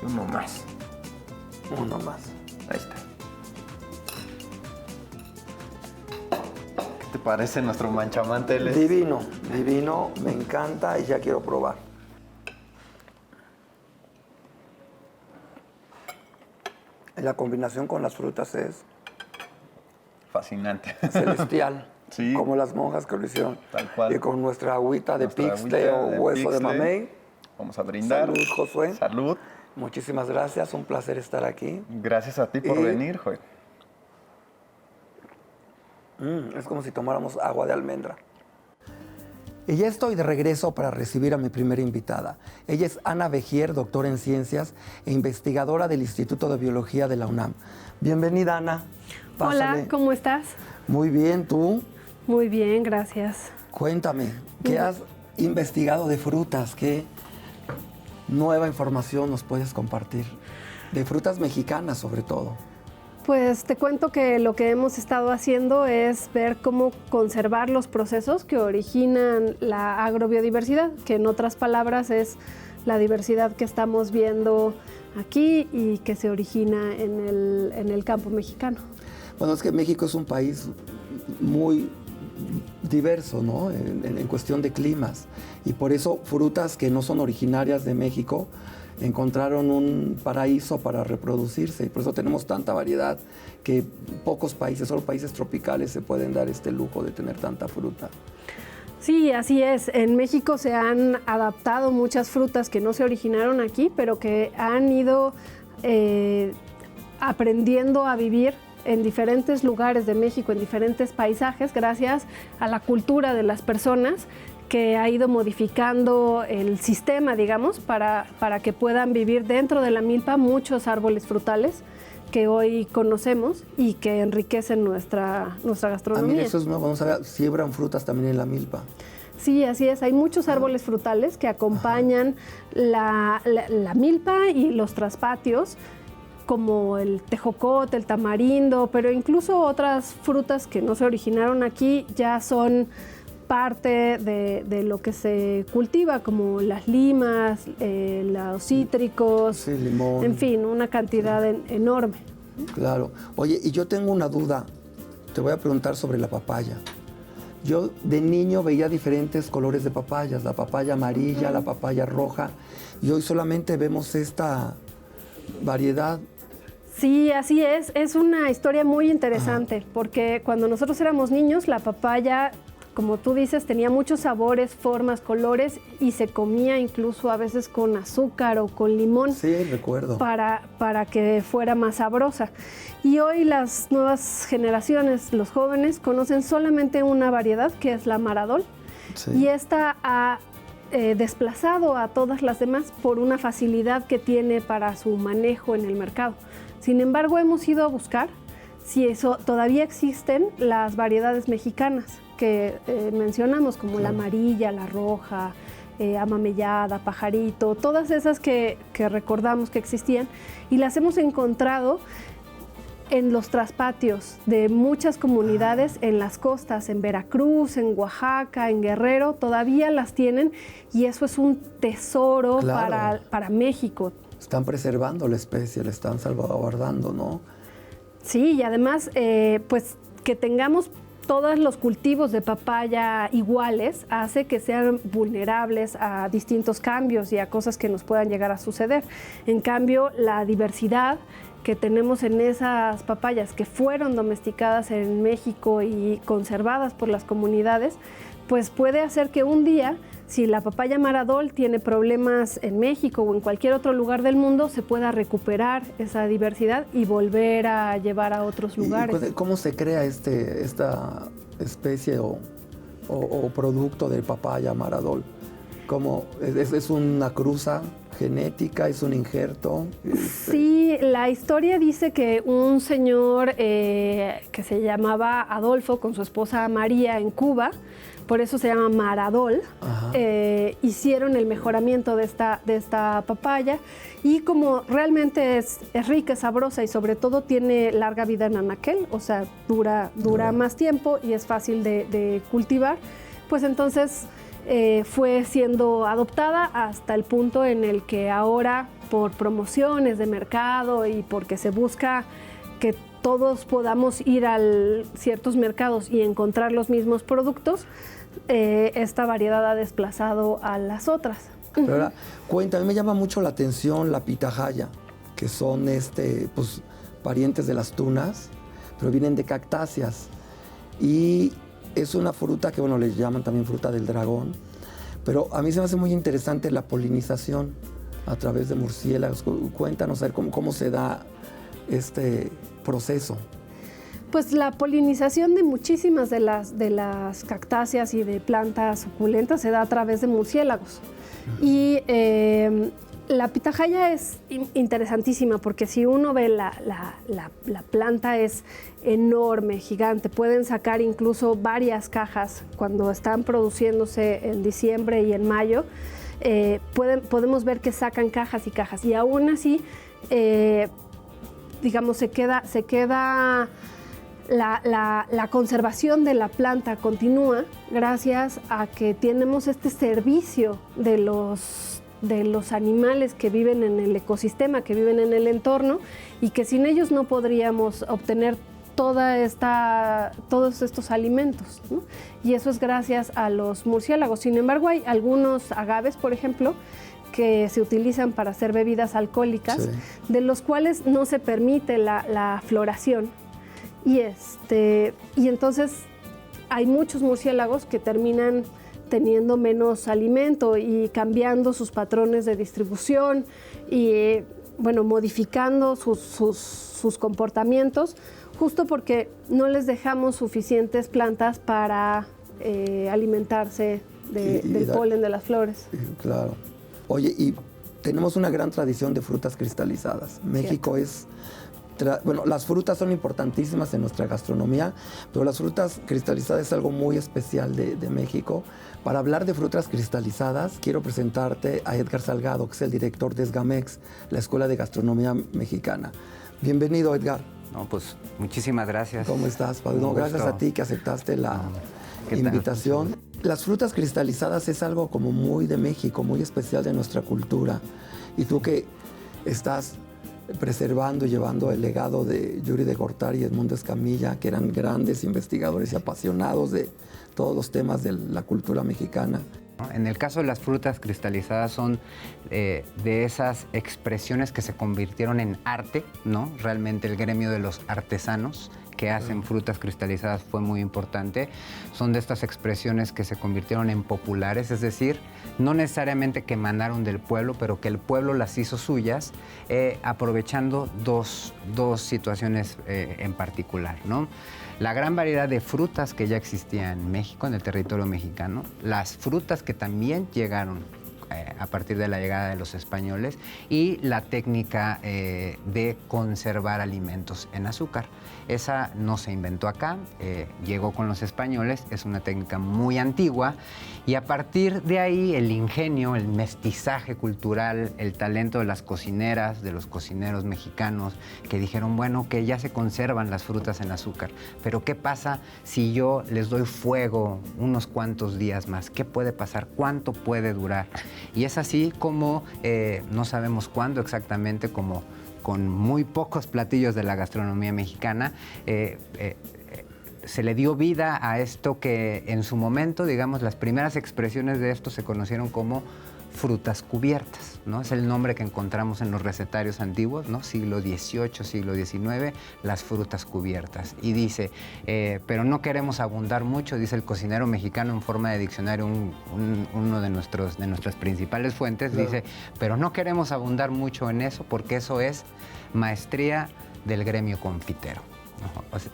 Speaker 4: Y uno más.
Speaker 1: Uno más.
Speaker 4: Ahí está. ¿Qué te parece nuestro manchamanteles?
Speaker 1: Divino, divino. Me encanta y ya quiero probar. La combinación con las frutas es
Speaker 4: Fascinante.
Speaker 1: celestial.
Speaker 4: Sí.
Speaker 1: Como las monjas que lo hicieron.
Speaker 4: Tal cual.
Speaker 1: Y con nuestra agüita de
Speaker 4: Nuestra
Speaker 1: pixte
Speaker 4: agüita
Speaker 1: o
Speaker 4: de
Speaker 1: hueso de
Speaker 4: pixte.
Speaker 1: mamey.
Speaker 4: Vamos a brindar.
Speaker 1: Salud, Josué.
Speaker 4: Salud.
Speaker 1: Muchísimas gracias, un placer estar aquí.
Speaker 4: Gracias a ti por
Speaker 1: Y-
Speaker 4: venir, Joel.
Speaker 1: Es como si tomáramos agua de almendra. Y ya estoy de regreso para recibir a mi primera invitada. Ella es Ana Vejier, doctora en ciencias e investigadora del Instituto de Biología de la UNAM. Bienvenida, Ana.
Speaker 5: Hola,
Speaker 1: Pásale.
Speaker 5: ¿cómo estás?
Speaker 1: Muy bien, ¿tú?
Speaker 5: Muy bien, gracias.
Speaker 1: Cuéntame, ¿qué has investigado de frutas? ¿Qué nueva información nos puedes compartir? De frutas mexicanas, sobre todo.
Speaker 5: Pues te cuento que lo que hemos estado haciendo es ver cómo conservar los procesos que originan la agrobiodiversidad, que en otras palabras es la diversidad que estamos viendo aquí y que se origina en el campo mexicano.
Speaker 1: Bueno, es que México es un país muy diverso, ¿no? En cuestión de climas. Y por eso frutas que no son originarias de México encontraron un paraíso para reproducirse. Y por eso tenemos tanta variedad que pocos países, solo países tropicales, se pueden dar este lujo de tener tanta fruta.
Speaker 5: Sí, así es. En México se han adaptado muchas frutas que no se originaron aquí, pero que han ido aprendiendo a vivir en diferentes lugares de México, en diferentes paisajes, gracias a la cultura de las personas que ha ido modificando el sistema, digamos, para que puedan vivir dentro de la milpa muchos árboles frutales que hoy conocemos y que enriquecen nuestra gastronomía.
Speaker 1: Mira, eso es nuevo, no sabía, siembran frutas también en la milpa.
Speaker 5: Sí, así es. Hay muchos árboles frutales que acompañan la milpa y los traspatios, como el tejocote, el tamarindo, pero incluso otras frutas que no se originaron aquí ya son parte de lo que se cultiva, como las limas, los cítricos,
Speaker 1: Sí, limón.
Speaker 5: en fin, una cantidad enorme.
Speaker 1: Claro. Oye, y yo tengo una duda. Te voy a preguntar sobre la papaya. Yo de niño veía diferentes colores de papayas, la papaya amarilla, la papaya roja, y hoy solamente vemos esta variedad.
Speaker 5: Sí, así es. Es una historia muy interesante, porque cuando nosotros éramos niños, la papaya, como tú dices, tenía muchos sabores, formas, colores, y se comía incluso a veces con azúcar o con limón.
Speaker 1: Sí, recuerdo.
Speaker 5: Para que fuera más sabrosa. Y hoy las nuevas generaciones, los jóvenes, conocen solamente una variedad, que es la Maradol.
Speaker 1: Sí.
Speaker 5: Y esta ha desplazado a todas las demás por una facilidad que tiene para su manejo en el mercado. Sin embargo, hemos ido a buscar si eso todavía existen las variedades mexicanas que mencionamos, como la amarilla, la roja, amamellada, pajarito, todas esas que recordamos que existían, y las hemos encontrado en los traspatios de muchas comunidades en las costas, en Veracruz, en Oaxaca, en Guerrero, todavía las tienen, y eso es un tesoro
Speaker 1: Claro.
Speaker 5: para México.
Speaker 1: Están preservando la especie, la están salvaguardando, ¿no?
Speaker 5: Sí, y además, pues que tengamos todos los cultivos de papaya iguales hace que sean vulnerables a distintos cambios y a cosas que nos puedan llegar a suceder. En cambio, la diversidad que tenemos en esas papayas que fueron domesticadas en México y conservadas por las comunidades, pues puede hacer que un día, si la papaya Maradol tiene problemas en México o en cualquier otro lugar del mundo, se pueda recuperar esa diversidad y volver a llevar a otros lugares.
Speaker 1: ¿Y cómo se crea esta especie o producto de papaya Maradol? ¿Cómo? ¿Es una cruza genética? ¿Es un injerto?
Speaker 5: Sí, la historia dice que un señor que se llamaba Adolfo con su esposa María en Cuba, por eso se llama Maradol, hicieron el mejoramiento de esta papaya, y como realmente es rica, es sabrosa y sobre todo tiene larga vida en anaquel, o sea, dura más tiempo y es fácil de cultivar, pues entonces fue siendo adoptada hasta el punto en el que ahora, por promociones de mercado y porque se busca que todos podamos ir a ciertos mercados y encontrar los mismos productos, esta variedad ha desplazado a las otras.
Speaker 1: Pero ahora, cuenta, a mí me llama mucho la atención la pitahaya, que son pues, parientes de las tunas, pero vienen de cactáceas. Y es una fruta que, bueno, les llaman también fruta del dragón, pero a mí se me hace muy interesante la polinización a través de murciélagos. Cuéntanos a ver cómo se da este proceso.
Speaker 5: Pues la polinización de muchísimas de las cactáceas y de plantas suculentas se da a través de murciélagos. Y la pitahaya es interesantísima porque si uno ve la planta es enorme, gigante. Pueden sacar incluso varias cajas cuando están produciéndose en diciembre y en mayo. Podemos ver que sacan cajas y cajas, y aún así, digamos, se queda la conservación de la planta continúa gracias a que tenemos este servicio de los animales que viven en el ecosistema, que viven en el entorno, y que sin ellos no podríamos obtener todos estos alimentos, ¿no? Y eso es gracias a los murciélagos. Sin embargo, hay algunos agaves, por ejemplo, que se utilizan para hacer bebidas alcohólicas,
Speaker 1: sí,
Speaker 5: de los cuales no se permite la floración. Y entonces hay muchos murciélagos que terminan teniendo menos alimento y cambiando sus patrones de distribución y, bueno, modificando sus comportamientos, justo porque no les dejamos suficientes plantas para alimentarse del polen de las flores.
Speaker 1: Claro. Oye, y tenemos una gran tradición de frutas cristalizadas. México es... Bueno, las frutas son importantísimas en nuestra gastronomía, pero las frutas cristalizadas es algo muy especial de México. Para hablar de frutas cristalizadas, quiero presentarte a Edgar Salgado, que es el director de SGAMEX, la Escuela de Gastronomía Mexicana. Bienvenido, Edgar.
Speaker 6: No, pues muchísimas gracias.
Speaker 1: ¿Cómo estás, Padre? No, gracias a ti que aceptaste la invitación. Las frutas cristalizadas es algo como muy de México, muy especial de nuestra cultura. Y tú que estás preservando y llevando el legado de Yuri de Gortari y Edmundo Escamilla, que eran grandes investigadores y apasionados de todos los temas de la cultura mexicana.
Speaker 6: En el caso de las frutas cristalizadas son de esas expresiones que se convirtieron en arte, ¿no? Realmente el gremio de los artesanos que hacen frutas cristalizadas fue muy importante. Son de estas expresiones que se convirtieron en populares, es decir, no necesariamente que emanaron del pueblo, pero que el pueblo las hizo suyas, aprovechando dos situaciones en particular, ¿no? La gran variedad de frutas que ya existía en México, en el territorio mexicano, las frutas que también llegaron a partir de la llegada de los españoles y la técnica de conservar alimentos en azúcar. Esa no se inventó acá, llegó con los españoles, es una técnica muy antigua y a partir de ahí el ingenio, el mestizaje cultural, el talento de las cocineras, de los cocineros mexicanos que dijeron, bueno, que ya se conservan las frutas en azúcar, pero ¿qué pasa si yo les doy fuego unos cuantos días más? ¿Qué puede pasar? ¿Cuánto puede durar? Y es así como, no sabemos cuándo exactamente, como con muy pocos platillos de la gastronomía mexicana, se le dio vida a esto que en su momento, digamos, las primeras expresiones de esto se conocieron como frutas cubiertas, ¿no? Es el nombre que encontramos en los recetarios antiguos, ¿no? Siglo XVIII, siglo XIX, las frutas cubiertas. Y dice, pero no queremos abundar mucho, dice el cocinero mexicano en forma de diccionario, uno de nuestras principales fuentes, claro. Dice, pero no queremos abundar mucho en eso porque eso es maestría del gremio confitero.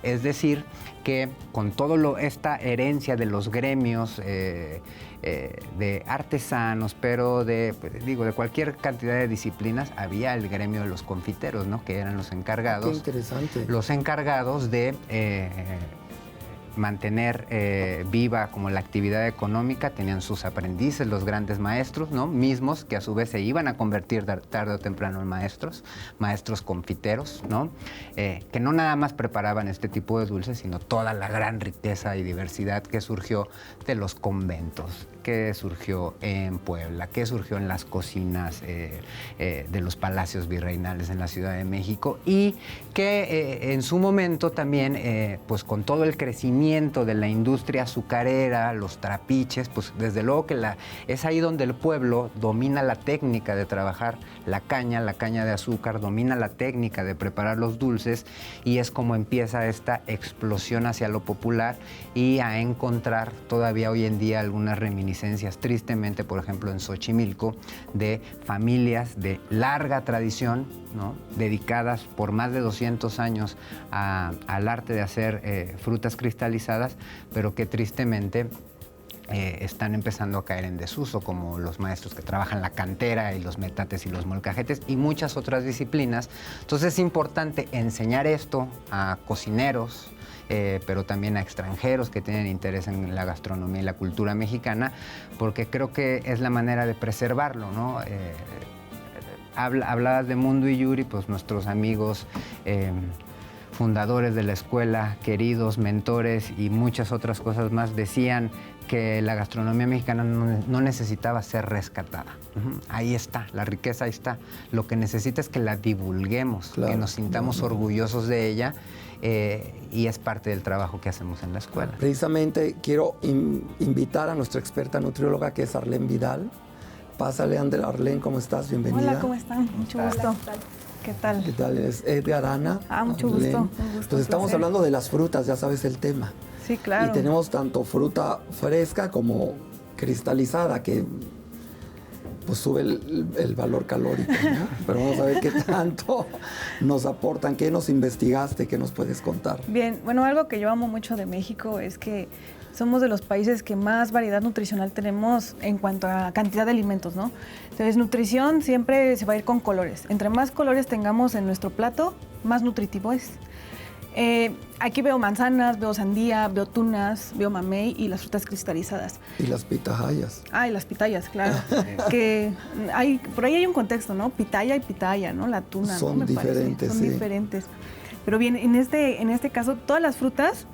Speaker 6: Es decir, que con toda esta herencia de los gremios de artesanos, pero de cualquier cantidad de disciplinas, había el gremio de los confiteros, ¿no? Que eran los encargados.
Speaker 1: Qué interesante.
Speaker 6: Los encargados de mantener viva como la actividad económica. Tenían sus aprendices, los grandes maestros, ¿no? Mismos que a su vez se iban a convertir tarde o temprano en maestros confiteros, ¿no? Que no nada más preparaban este tipo de dulces, sino toda la gran riqueza y diversidad que surgió de los conventos, que surgió en Puebla, que surgió en las cocinas de los palacios virreinales en la Ciudad de México y que en su momento también, pues con todo el crecimiento de la industria azucarera, los trapiches, pues desde luego que es ahí donde el pueblo domina la técnica de trabajar la caña de azúcar, domina la técnica de preparar los dulces y es como empieza esta explosión hacia lo popular y a encontrar todavía hoy en día algunas reminiscencias, tristemente, por ejemplo, en Xochimilco, de familias de larga tradición, ¿no? Dedicadas por más de 200 años al arte de hacer frutas cristalizadas, pero que tristemente están empezando a caer en desuso, como los maestros que trabajan la cantera y los metates y los molcajetes y muchas otras disciplinas. Entonces es importante enseñar esto a cocineros, pero también a extranjeros que tienen interés en la gastronomía y la cultura mexicana, porque creo que es la manera de preservarlo, ¿no? Hablabas de Mundo y Yuri, pues nuestros amigos fundadores de la escuela, queridos mentores y muchas otras cosas más, decían que la gastronomía mexicana no necesitaba ser rescatada. Ahí está, la riqueza ahí está. Lo que necesita es que la divulguemos, claro, que nos sintamos orgullosos de ella y es parte del trabajo que hacemos en la escuela.
Speaker 1: Precisamente quiero invitar a nuestra experta nutrióloga, que es Arlene Vidal. Pásale, Arlene, ¿cómo estás? Bienvenida.
Speaker 7: Hola, ¿cómo están? Mucho gusto. ¿Qué tal?
Speaker 1: ¿Qué tal? Es Edgar Ana.
Speaker 7: Mucho
Speaker 1: Arlene.
Speaker 7: gusto. Un gusto.
Speaker 1: Entonces estamos hablando de las frutas, ya sabes el tema.
Speaker 7: Sí, claro.
Speaker 1: Y tenemos tanto fruta fresca como cristalizada, que pues sube el valor calórico, ¿no? Pero vamos a ver qué tanto nos aportan, qué nos investigaste, qué nos puedes contar.
Speaker 7: Bien, bueno, algo que yo amo mucho de México es que somos de los países que más variedad nutricional tenemos en cuanto a cantidad de alimentos, ¿no? Entonces, nutrición siempre se va a ir con colores. Entre más colores tengamos en nuestro plato, más nutritivo es. Aquí veo manzanas, veo sandía, veo tunas, veo mamey y las frutas cristalizadas.
Speaker 1: Y las pitahayas.
Speaker 7: Y las pitayas, claro. Que por ahí hay un contexto, ¿no? Pitaya y pitaya, ¿no? La tuna,
Speaker 1: son,
Speaker 7: ¿no?
Speaker 1: diferentes,
Speaker 7: Son
Speaker 1: sí.
Speaker 7: diferentes. Pero bien, en este caso, todas las frutas,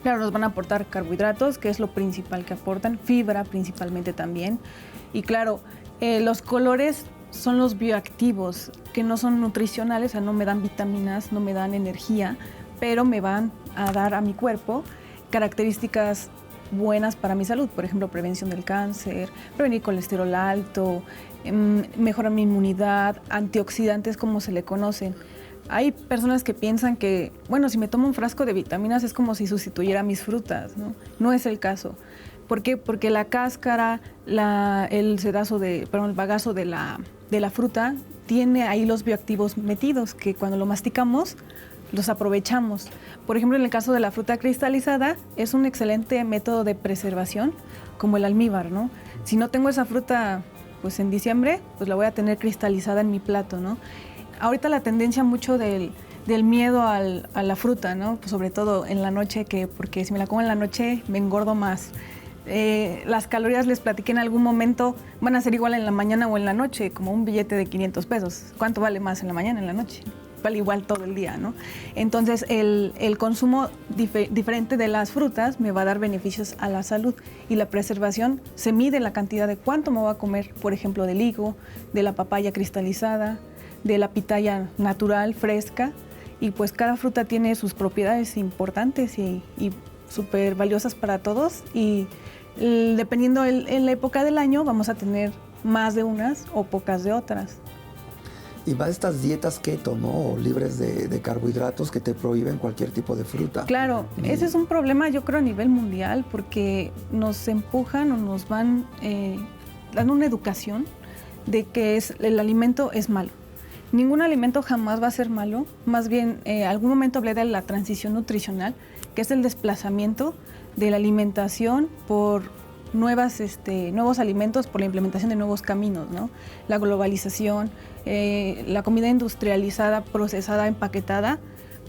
Speaker 7: claro, nos van a aportar carbohidratos, que es lo principal que aportan, fibra principalmente también. Y claro, los colores son los bioactivos, que no son nutricionales, o sea, no me dan vitaminas, no me dan energía, pero me van a dar a mi cuerpo características buenas para mi salud, por ejemplo, prevención del cáncer, prevenir colesterol alto, mejorar mi inmunidad, antioxidantes como se le conocen. Hay personas que piensan que, bueno, si me tomo un frasco de vitaminas es como si sustituyera mis frutas, ¿no? No es el caso. ¿Por qué? Porque la cáscara, el bagazo de la fruta tiene ahí los bioactivos metidos, que cuando lo masticamos los aprovechamos. Por ejemplo, en el caso de la fruta cristalizada, es un excelente método de preservación, como el almíbar, ¿no? Si no tengo esa fruta, pues en diciembre, pues la voy a tener cristalizada en mi plato, ¿no? Ahorita la tendencia mucho del miedo a la fruta, ¿no? Pues sobre todo en la noche, porque si me la como en la noche me engordo más. Las calorías, les platiqué en algún momento, van a ser igual en la mañana o en la noche, como un billete de 500 pesos. ¿Cuánto vale más en la mañana, en la noche? Vale igual todo el día, ¿no? Entonces, el consumo diferente de las frutas me va a dar beneficios a la salud, y la preservación se mide la cantidad de cuánto me voy a comer, por ejemplo, del higo, de la papaya cristalizada, de la pitaya natural, fresca, y pues cada fruta tiene sus propiedades importantes y súper valiosas para todos, y dependiendo en la época del año vamos a tener más de unas o pocas de otras.
Speaker 1: Y va estas dietas keto, ¿no? O libres de carbohidratos que te prohíben cualquier tipo de fruta.
Speaker 7: Claro, ese es un problema yo creo a nivel mundial, porque nos empujan o nos van dando una educación de que el alimento es malo. Ningún alimento jamás va a ser malo, más bien algún momento hablé de la transición nutricional, que es el desplazamiento de la alimentación por nuevos alimentos, por la implementación de nuevos caminos, ¿no? La globalización, la comida industrializada, procesada, empaquetada,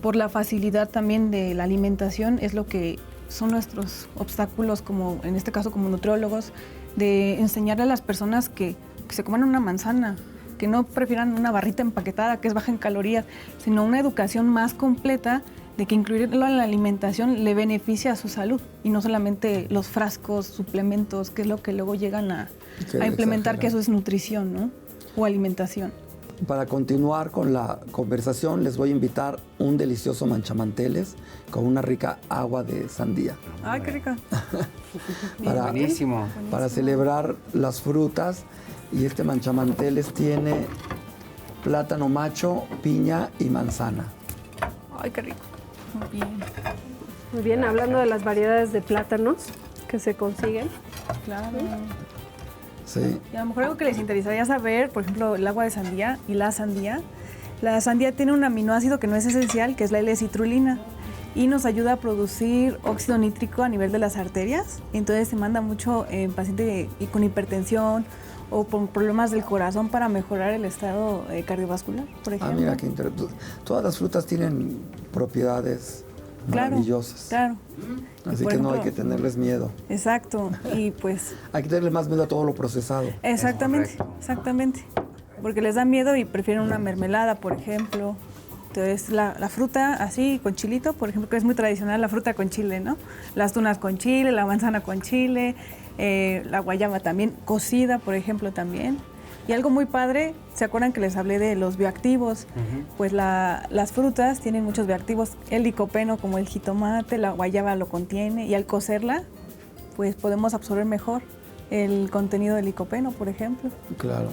Speaker 7: por la facilidad también de la alimentación, es lo que son nuestros obstáculos, como en este caso como nutriólogos, de enseñarle a las personas que se coman una manzana, que no prefieran una barrita empaquetada que es baja en calorías, sino una educación más completa de que incluirlo en la alimentación le beneficia a su salud, y no solamente los frascos, suplementos, que es lo que luego llegan a implementar, que eso es nutrición, ¿no? O alimentación.
Speaker 1: Para continuar con la conversación, les voy a invitar un delicioso manchamanteles con una rica agua de sandía.
Speaker 7: ¡Ay, qué rica!
Speaker 6: Buenísimo.
Speaker 1: Para celebrar las frutas, y este manchamanteles tiene plátano macho, piña y manzana.
Speaker 7: ¡Ay, qué rico! Muy bien.
Speaker 5: Muy bien, hablando de las variedades de plátanos que se consiguen.
Speaker 7: Claro.
Speaker 1: Sí.
Speaker 7: Y a lo mejor algo que les interesaría saber, por ejemplo, el agua de sandía y la sandía. La sandía tiene un aminoácido que no es esencial, que es la L-citrulina, y nos ayuda a producir óxido nítrico a nivel de las arterias. Entonces se manda mucho en pacientes con hipertensión o con problemas del corazón para mejorar el estado cardiovascular, por ejemplo.
Speaker 1: Mira, qué interesante. Todas las frutas tienen propiedades maravillosas.
Speaker 7: Claro.
Speaker 1: Así
Speaker 7: Por
Speaker 1: que no
Speaker 7: ejemplo,
Speaker 1: hay que tenerles miedo.
Speaker 7: Exacto. Y pues...
Speaker 1: Hay que tenerle más miedo a todo lo procesado.
Speaker 7: Exactamente, exactamente. Porque les da miedo y prefieren una mermelada, por ejemplo. Entonces, la fruta así, con chilito, por ejemplo, que es muy tradicional la fruta con chile, ¿no? Las tunas con chile, la manzana con chile, la guayaba también, cocida, por ejemplo, también. Y algo muy padre, ¿se acuerdan que les hablé de los bioactivos? Pues las frutas tienen muchos bioactivos. El licopeno, como el jitomate, la guayaba lo contiene. Y al cocerla, pues podemos absorber mejor el contenido del licopeno, por ejemplo.
Speaker 1: Claro.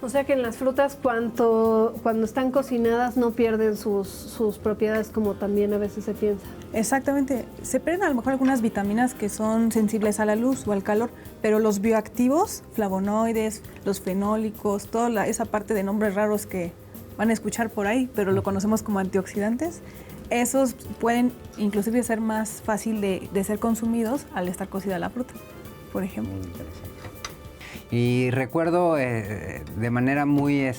Speaker 5: O sea que en las frutas, cuando están cocinadas, no pierden sus propiedades, como también a veces se piensa.
Speaker 7: Exactamente. Se pierden a lo mejor algunas vitaminas que son sensibles a la luz o al calor, pero los bioactivos, flavonoides, los fenólicos, toda esa parte de nombres raros que van a escuchar por ahí, pero lo conocemos como antioxidantes, esos pueden inclusive ser más fácil de ser consumidos al estar cocida la fruta, por ejemplo.
Speaker 6: Muy interesante. Y recuerdo de manera muy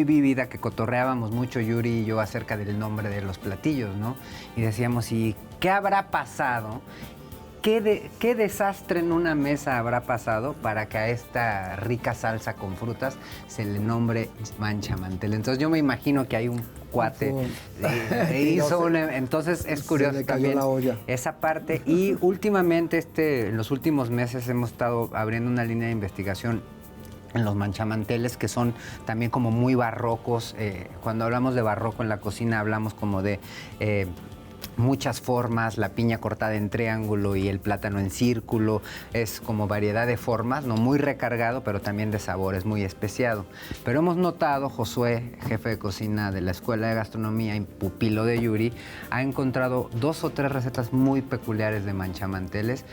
Speaker 6: vívida que cotorreábamos mucho Yuri y yo acerca del nombre de los platillos, ¿no? Y decíamos, ¿y qué habrá pasado? ¿Qué desastre en una mesa habrá pasado para que a esta rica salsa con frutas se le nombre manchamantel? Entonces yo me imagino que hay un cuate entonces es curioso
Speaker 1: se le cayó
Speaker 6: también
Speaker 1: la olla.
Speaker 6: esa parte. Y últimamente en los últimos meses hemos estado abriendo una línea de investigación en los manchamanteles, que son también como muy barrocos. Cuando hablamos de barroco en la cocina, hablamos como de muchas formas, la piña cortada en triángulo y el plátano en círculo. Es como variedad de formas, no muy recargado, pero también de sabores, muy especiado. Pero hemos notado, Josué, jefe de cocina de la Escuela de Gastronomía y pupilo de Yuri, ha encontrado 2 o 3 recetas muy peculiares de manchamanteles,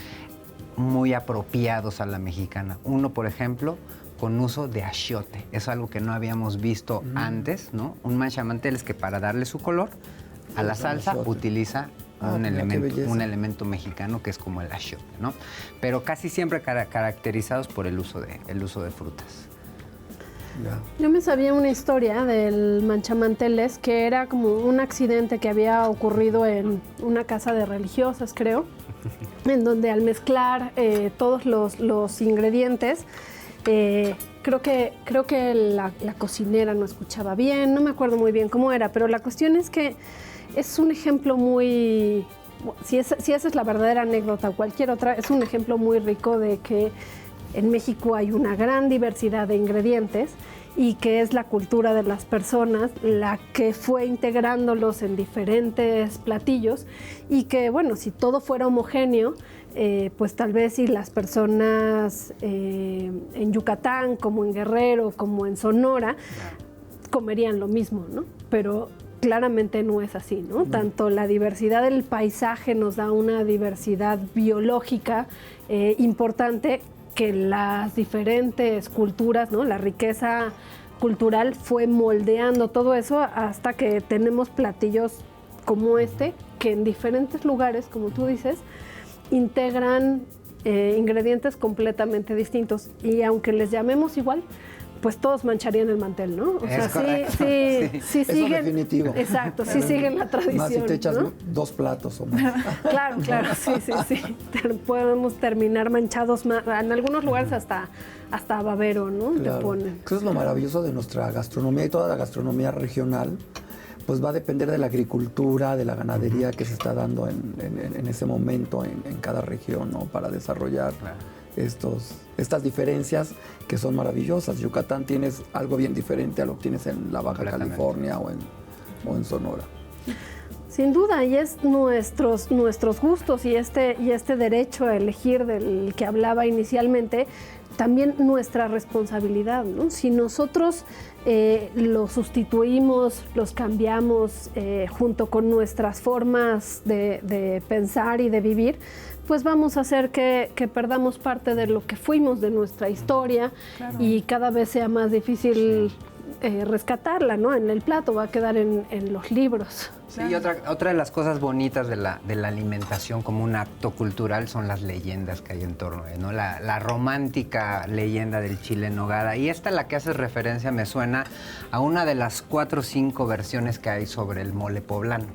Speaker 6: muy apropiados a la mexicana. Uno, por ejemplo, con uso de achiote. Es algo que no habíamos visto antes, ¿no? Un manchamanteles que para darle su color a la salsa utiliza un elemento mexicano que es como el achiote, ¿no? Pero casi siempre caracterizados por el uso de frutas.
Speaker 5: Yo me sabía una historia del manchamanteles que era como un accidente que había ocurrido en una casa de religiosas, creo, en donde al mezclar todos los ingredientes, creo que la cocinera no escuchaba bien, no me acuerdo muy bien cómo era, pero la cuestión es que es un ejemplo muy, si esa es la verdadera anécdota o cualquier otra, es un ejemplo muy rico de que en México hay una gran diversidad de ingredientes y que es la cultura de las personas la que fue integrándolos en diferentes platillos y que, bueno, si todo fuera homogéneo, pues tal vez si las personas en Yucatán, como en Guerrero, como en Sonora, comerían lo mismo, ¿no? Pero claramente no es así, ¿no? Tanto la diversidad del paisaje nos da una diversidad biológica importante, que las diferentes culturas, ¿no? La riqueza cultural fue moldeando todo eso hasta que tenemos platillos como este, que en diferentes lugares, como tú dices, integran ingredientes completamente distintos. Y aunque les llamemos igual, pues todos mancharían el mantel, ¿no? O sea, sí
Speaker 1: Eso
Speaker 5: siguen.
Speaker 1: Definitivo.
Speaker 5: Exacto, sí siguen la tradición.
Speaker 1: Más si te echas
Speaker 5: ¿no?
Speaker 1: 2 platos o más.
Speaker 5: Claro, sí. Podemos terminar manchados más, en algunos lugares hasta babero, ¿no?
Speaker 1: Claro.
Speaker 5: Te ponen.
Speaker 1: Eso es lo maravilloso de nuestra gastronomía y toda la gastronomía regional. Pues va a depender de la agricultura, de la ganadería que se está dando en ese momento en cada región, ¿no? Para desarrollar estas diferencias que son maravillosas. Yucatán tienes algo bien diferente a lo que tienes en la Baja California o en Sonora.
Speaker 5: Sin duda, y es nuestros gustos y este derecho a elegir del que hablaba inicialmente, también nuestra responsabilidad, ¿no? Si nosotros los sustituimos, los cambiamos junto con nuestras formas de pensar y de vivir, pues vamos a hacer que perdamos parte de lo que fuimos, de nuestra historia, y cada vez sea más difícil rescatarla, ¿no? En el plato, va a quedar en los libros.
Speaker 6: Sí, y otra de las cosas bonitas de la alimentación como un acto cultural son las leyendas que hay en torno, ¿no? La romántica leyenda del chile en nogada. Y esta, la que haces referencia, me suena a una de las 4 o 5 versiones que hay sobre el mole poblano.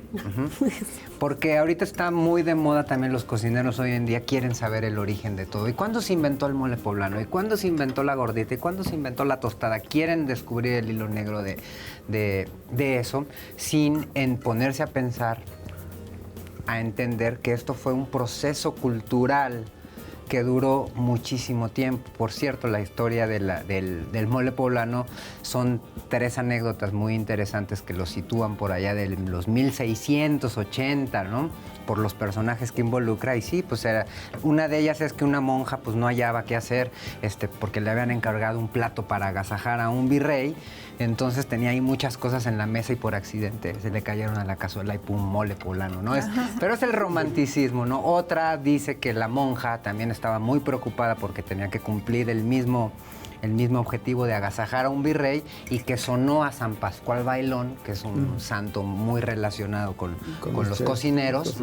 Speaker 6: Porque ahorita está muy de moda también, los cocineros hoy en día quieren saber el origen de todo. ¿Y cuándo se inventó el mole poblano? ¿Y cuándo se inventó la gordita? ¿Y cuándo se inventó la tostada? Quieren descubrir el hilo negro de eso sin ponerse a pensar, a entender que esto fue un proceso cultural que duró muchísimo tiempo. Por cierto, la historia del mole poblano son 3 anécdotas muy interesantes que lo sitúan por allá de los 1680, ¿no? Por los personajes que involucra. Y sí, pues una de ellas es que una monja pues no hallaba qué hacer porque le habían encargado un plato para agasajar a un virrey. Entonces tenía ahí muchas cosas en la mesa y por accidente se le cayeron a la cazuela y pum, mole poblano, ¿no? Pero es el romanticismo, ¿no? Otra dice que la monja también estaba muy preocupada porque tenía que cumplir el mismo objetivo de agasajar a un virrey y que sonó a San Pascual Bailón, que es un santo muy relacionado con los cocineros.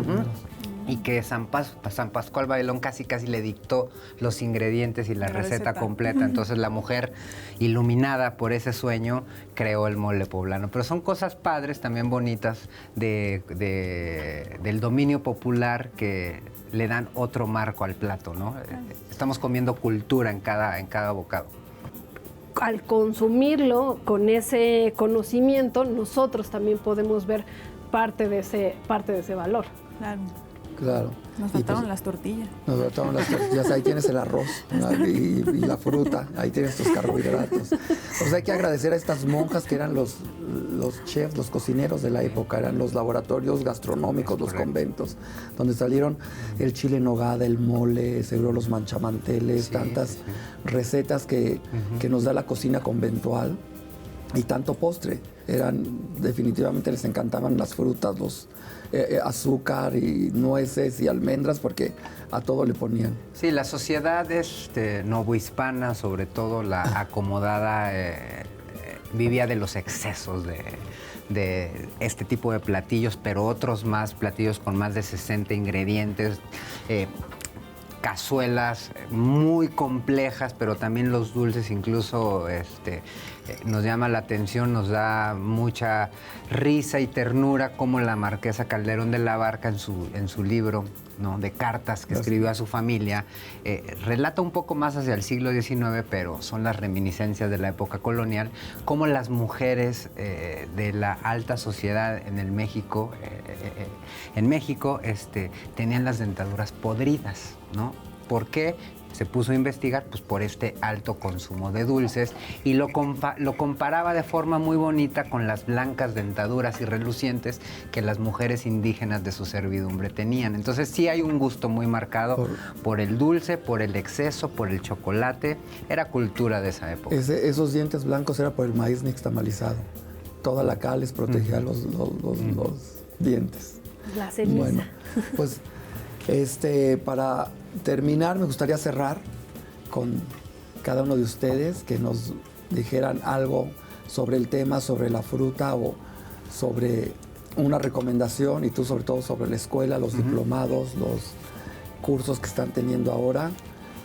Speaker 6: Y que San Pascual Bailón casi le dictó los ingredientes y la receta completa. Entonces la mujer, iluminada por ese sueño, creó el mole poblano. Pero son cosas padres, también bonitas, del dominio popular que le dan otro marco al plato, ¿no? Estamos comiendo cultura en cada bocado.
Speaker 5: Al consumirlo con ese conocimiento, nosotros también podemos ver parte de ese valor.
Speaker 7: Claro.
Speaker 1: Claro.
Speaker 7: Nos
Speaker 1: Y,
Speaker 7: faltaron
Speaker 1: pues,
Speaker 7: las tortillas.
Speaker 1: Nos faltaron las tortillas, ahí tienes el arroz, ¿no? y la fruta, ahí tienes tus carbohidratos. O sea, hay que agradecer a estas monjas que eran los chefs, los cocineros de la época, eran los laboratorios gastronómicos, los conventos, donde salieron el chile en nogada, el mole, seguro los manchamanteles, tantas recetas que nos da la cocina conventual y tanto postre. Definitivamente les encantaban las frutas, los azúcar y nueces y almendras porque a todo le ponían.
Speaker 6: Sí, la sociedad novohispana, sobre todo la acomodada, vivía de los excesos de este tipo de platillos, pero otros más, platillos con más de 60 ingredientes, cazuelas muy complejas, pero también los dulces incluso nos llama la atención, nos da mucha risa y ternura como la marquesa Calderón de la Barca en su libro, ¿no?, de cartas que escribió a su familia, relata un poco más hacia el siglo XIX, pero son las reminiscencias de la época colonial, cómo las mujeres de la alta sociedad en México tenían las dentaduras podridas, ¿no? ¿Por qué? Se puso a investigar pues por este alto consumo de dulces y lo comparaba de forma muy bonita con las blancas dentaduras y relucientes que las mujeres indígenas de su servidumbre tenían. Entonces sí hay un gusto muy marcado por el dulce, por el exceso, por el chocolate. Era cultura de esa época.
Speaker 1: Esos dientes blancos era por el maíz nixtamalizado. Toda la cal les protegía los dientes.
Speaker 5: La ceniza.
Speaker 1: Bueno, pues para terminar, me gustaría cerrar con cada uno de ustedes que nos dijeran algo sobre el tema, sobre la fruta o sobre una recomendación, y tú sobre todo sobre la escuela, los diplomados, los cursos que están teniendo ahora,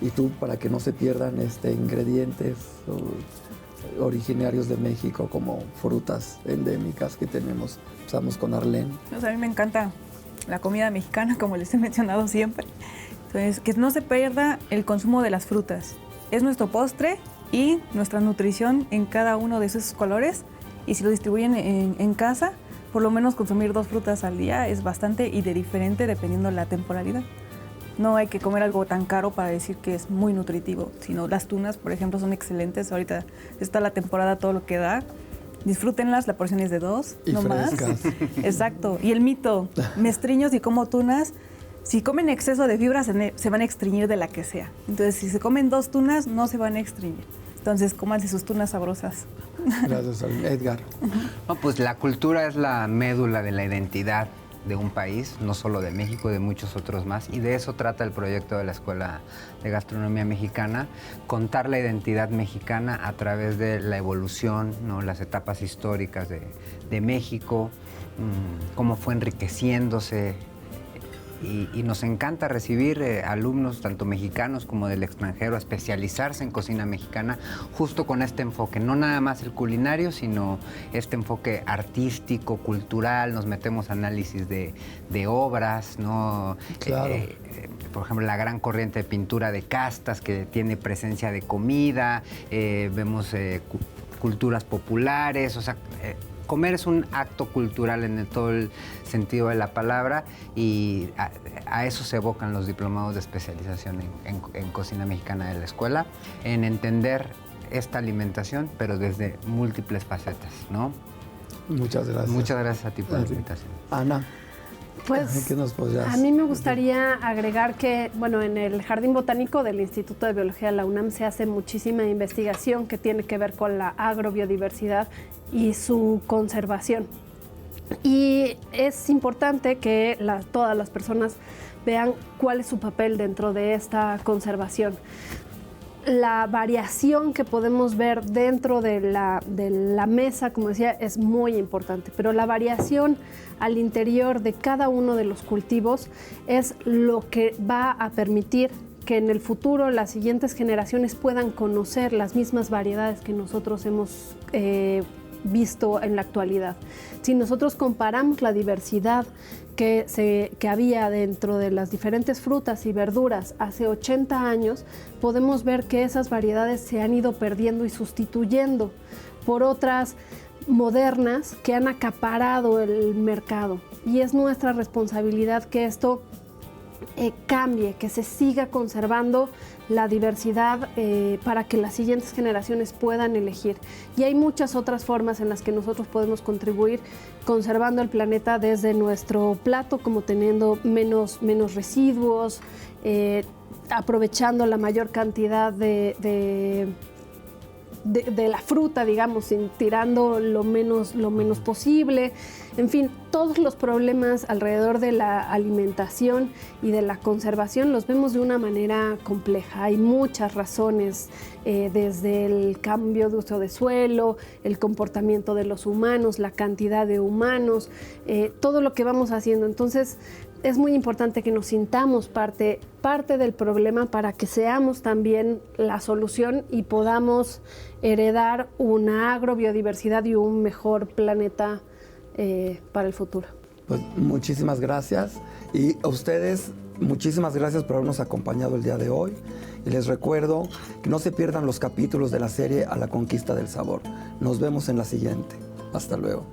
Speaker 1: y tú para que no se pierdan ingredientes originarios de México como frutas endémicas que tenemos. Empezamos con Arlene.
Speaker 7: A mí me encanta la comida mexicana, como les he mencionado siempre. Entonces, que no se pierda el consumo de las frutas. Es nuestro postre y nuestra nutrición en cada uno de esos colores. Y si lo distribuyen en casa, por lo menos consumir 2 frutas al día es bastante y de diferente dependiendo de la temporalidad. No hay que comer algo tan caro para decir que es muy nutritivo, sino las tunas, por ejemplo, son excelentes. Ahorita está la temporada, todo lo que da. Disfrútenlas, la porción es de 2,
Speaker 1: y
Speaker 7: no
Speaker 1: frescas.
Speaker 7: más. Exacto. Y el mito, me estriño si como tunas. Si comen exceso de fibras, se van a extriñir de la que sea. Entonces, si se comen 2 tunas, no se van a extriñir. Entonces, cómanse sus tunas sabrosas.
Speaker 1: Gracias, Edgar.
Speaker 6: No, pues la cultura es la médula de la identidad de un país, no solo de México, de muchos otros más. Y de eso trata el proyecto de la Escuela de Gastronomía Mexicana, contar la identidad mexicana a través de la evolución, ¿no?, las etapas históricas de México, cómo fue enriqueciéndose. Y nos encanta recibir alumnos, tanto mexicanos como del extranjero, a especializarse en cocina mexicana, justo con este enfoque, no nada más el culinario, sino este enfoque artístico, cultural. Nos metemos análisis de obras, ¿no?
Speaker 1: Claro.
Speaker 6: Por ejemplo, la gran corriente de pintura de castas, que tiene presencia de comida, vemos culturas populares, o sea, comer es un acto cultural en todo el sentido de la palabra, y a eso se evocan los diplomados de especialización en cocina mexicana de la escuela, en entender esta alimentación, pero desde múltiples facetas, ¿no?
Speaker 1: Muchas gracias.
Speaker 6: Muchas gracias a ti por la invitación.
Speaker 1: Ana,
Speaker 5: Pues
Speaker 1: ¿qué nos podrías
Speaker 5: a mí me gustaría agregar que, bueno, en el Jardín Botánico del Instituto de Biología de la UNAM se hace muchísima investigación que tiene que ver con la agrobiodiversidad y su conservación. Y es importante que todas las personas vean cuál es su papel dentro de esta conservación. La variación que podemos ver dentro de la mesa, como decía, es muy importante, pero la variación al interior de cada uno de los cultivos es lo que va a permitir que en el futuro las siguientes generaciones puedan conocer las mismas variedades que nosotros hemos visto en la actualidad. Si nosotros comparamos la diversidad que había dentro de las diferentes frutas y verduras hace 80 años, podemos ver que esas variedades se han ido perdiendo y sustituyendo por otras modernas que han acaparado el mercado. Y es nuestra responsabilidad que esto cambie, que se siga conservando la diversidad para que las siguientes generaciones puedan elegir. Y hay muchas otras formas en las que nosotros podemos contribuir conservando el planeta desde nuestro plato, como teniendo menos residuos, aprovechando la mayor cantidad de la fruta, digamos, tirando lo menos posible. En fin, todos los problemas alrededor de la alimentación y de la conservación los vemos de una manera compleja. Hay muchas razones, desde el cambio de uso de suelo, el comportamiento de los humanos, la cantidad de humanos, todo lo que vamos haciendo. Entonces, es muy importante que nos sintamos parte del problema para que seamos también la solución y podamos heredar una agrobiodiversidad y un mejor planeta para el futuro.
Speaker 1: Pues muchísimas gracias, y a ustedes muchísimas gracias por habernos acompañado el día de hoy, y les recuerdo que no se pierdan los capítulos de la serie A la Conquista del Sabor. Nos vemos en la siguiente. Hasta luego.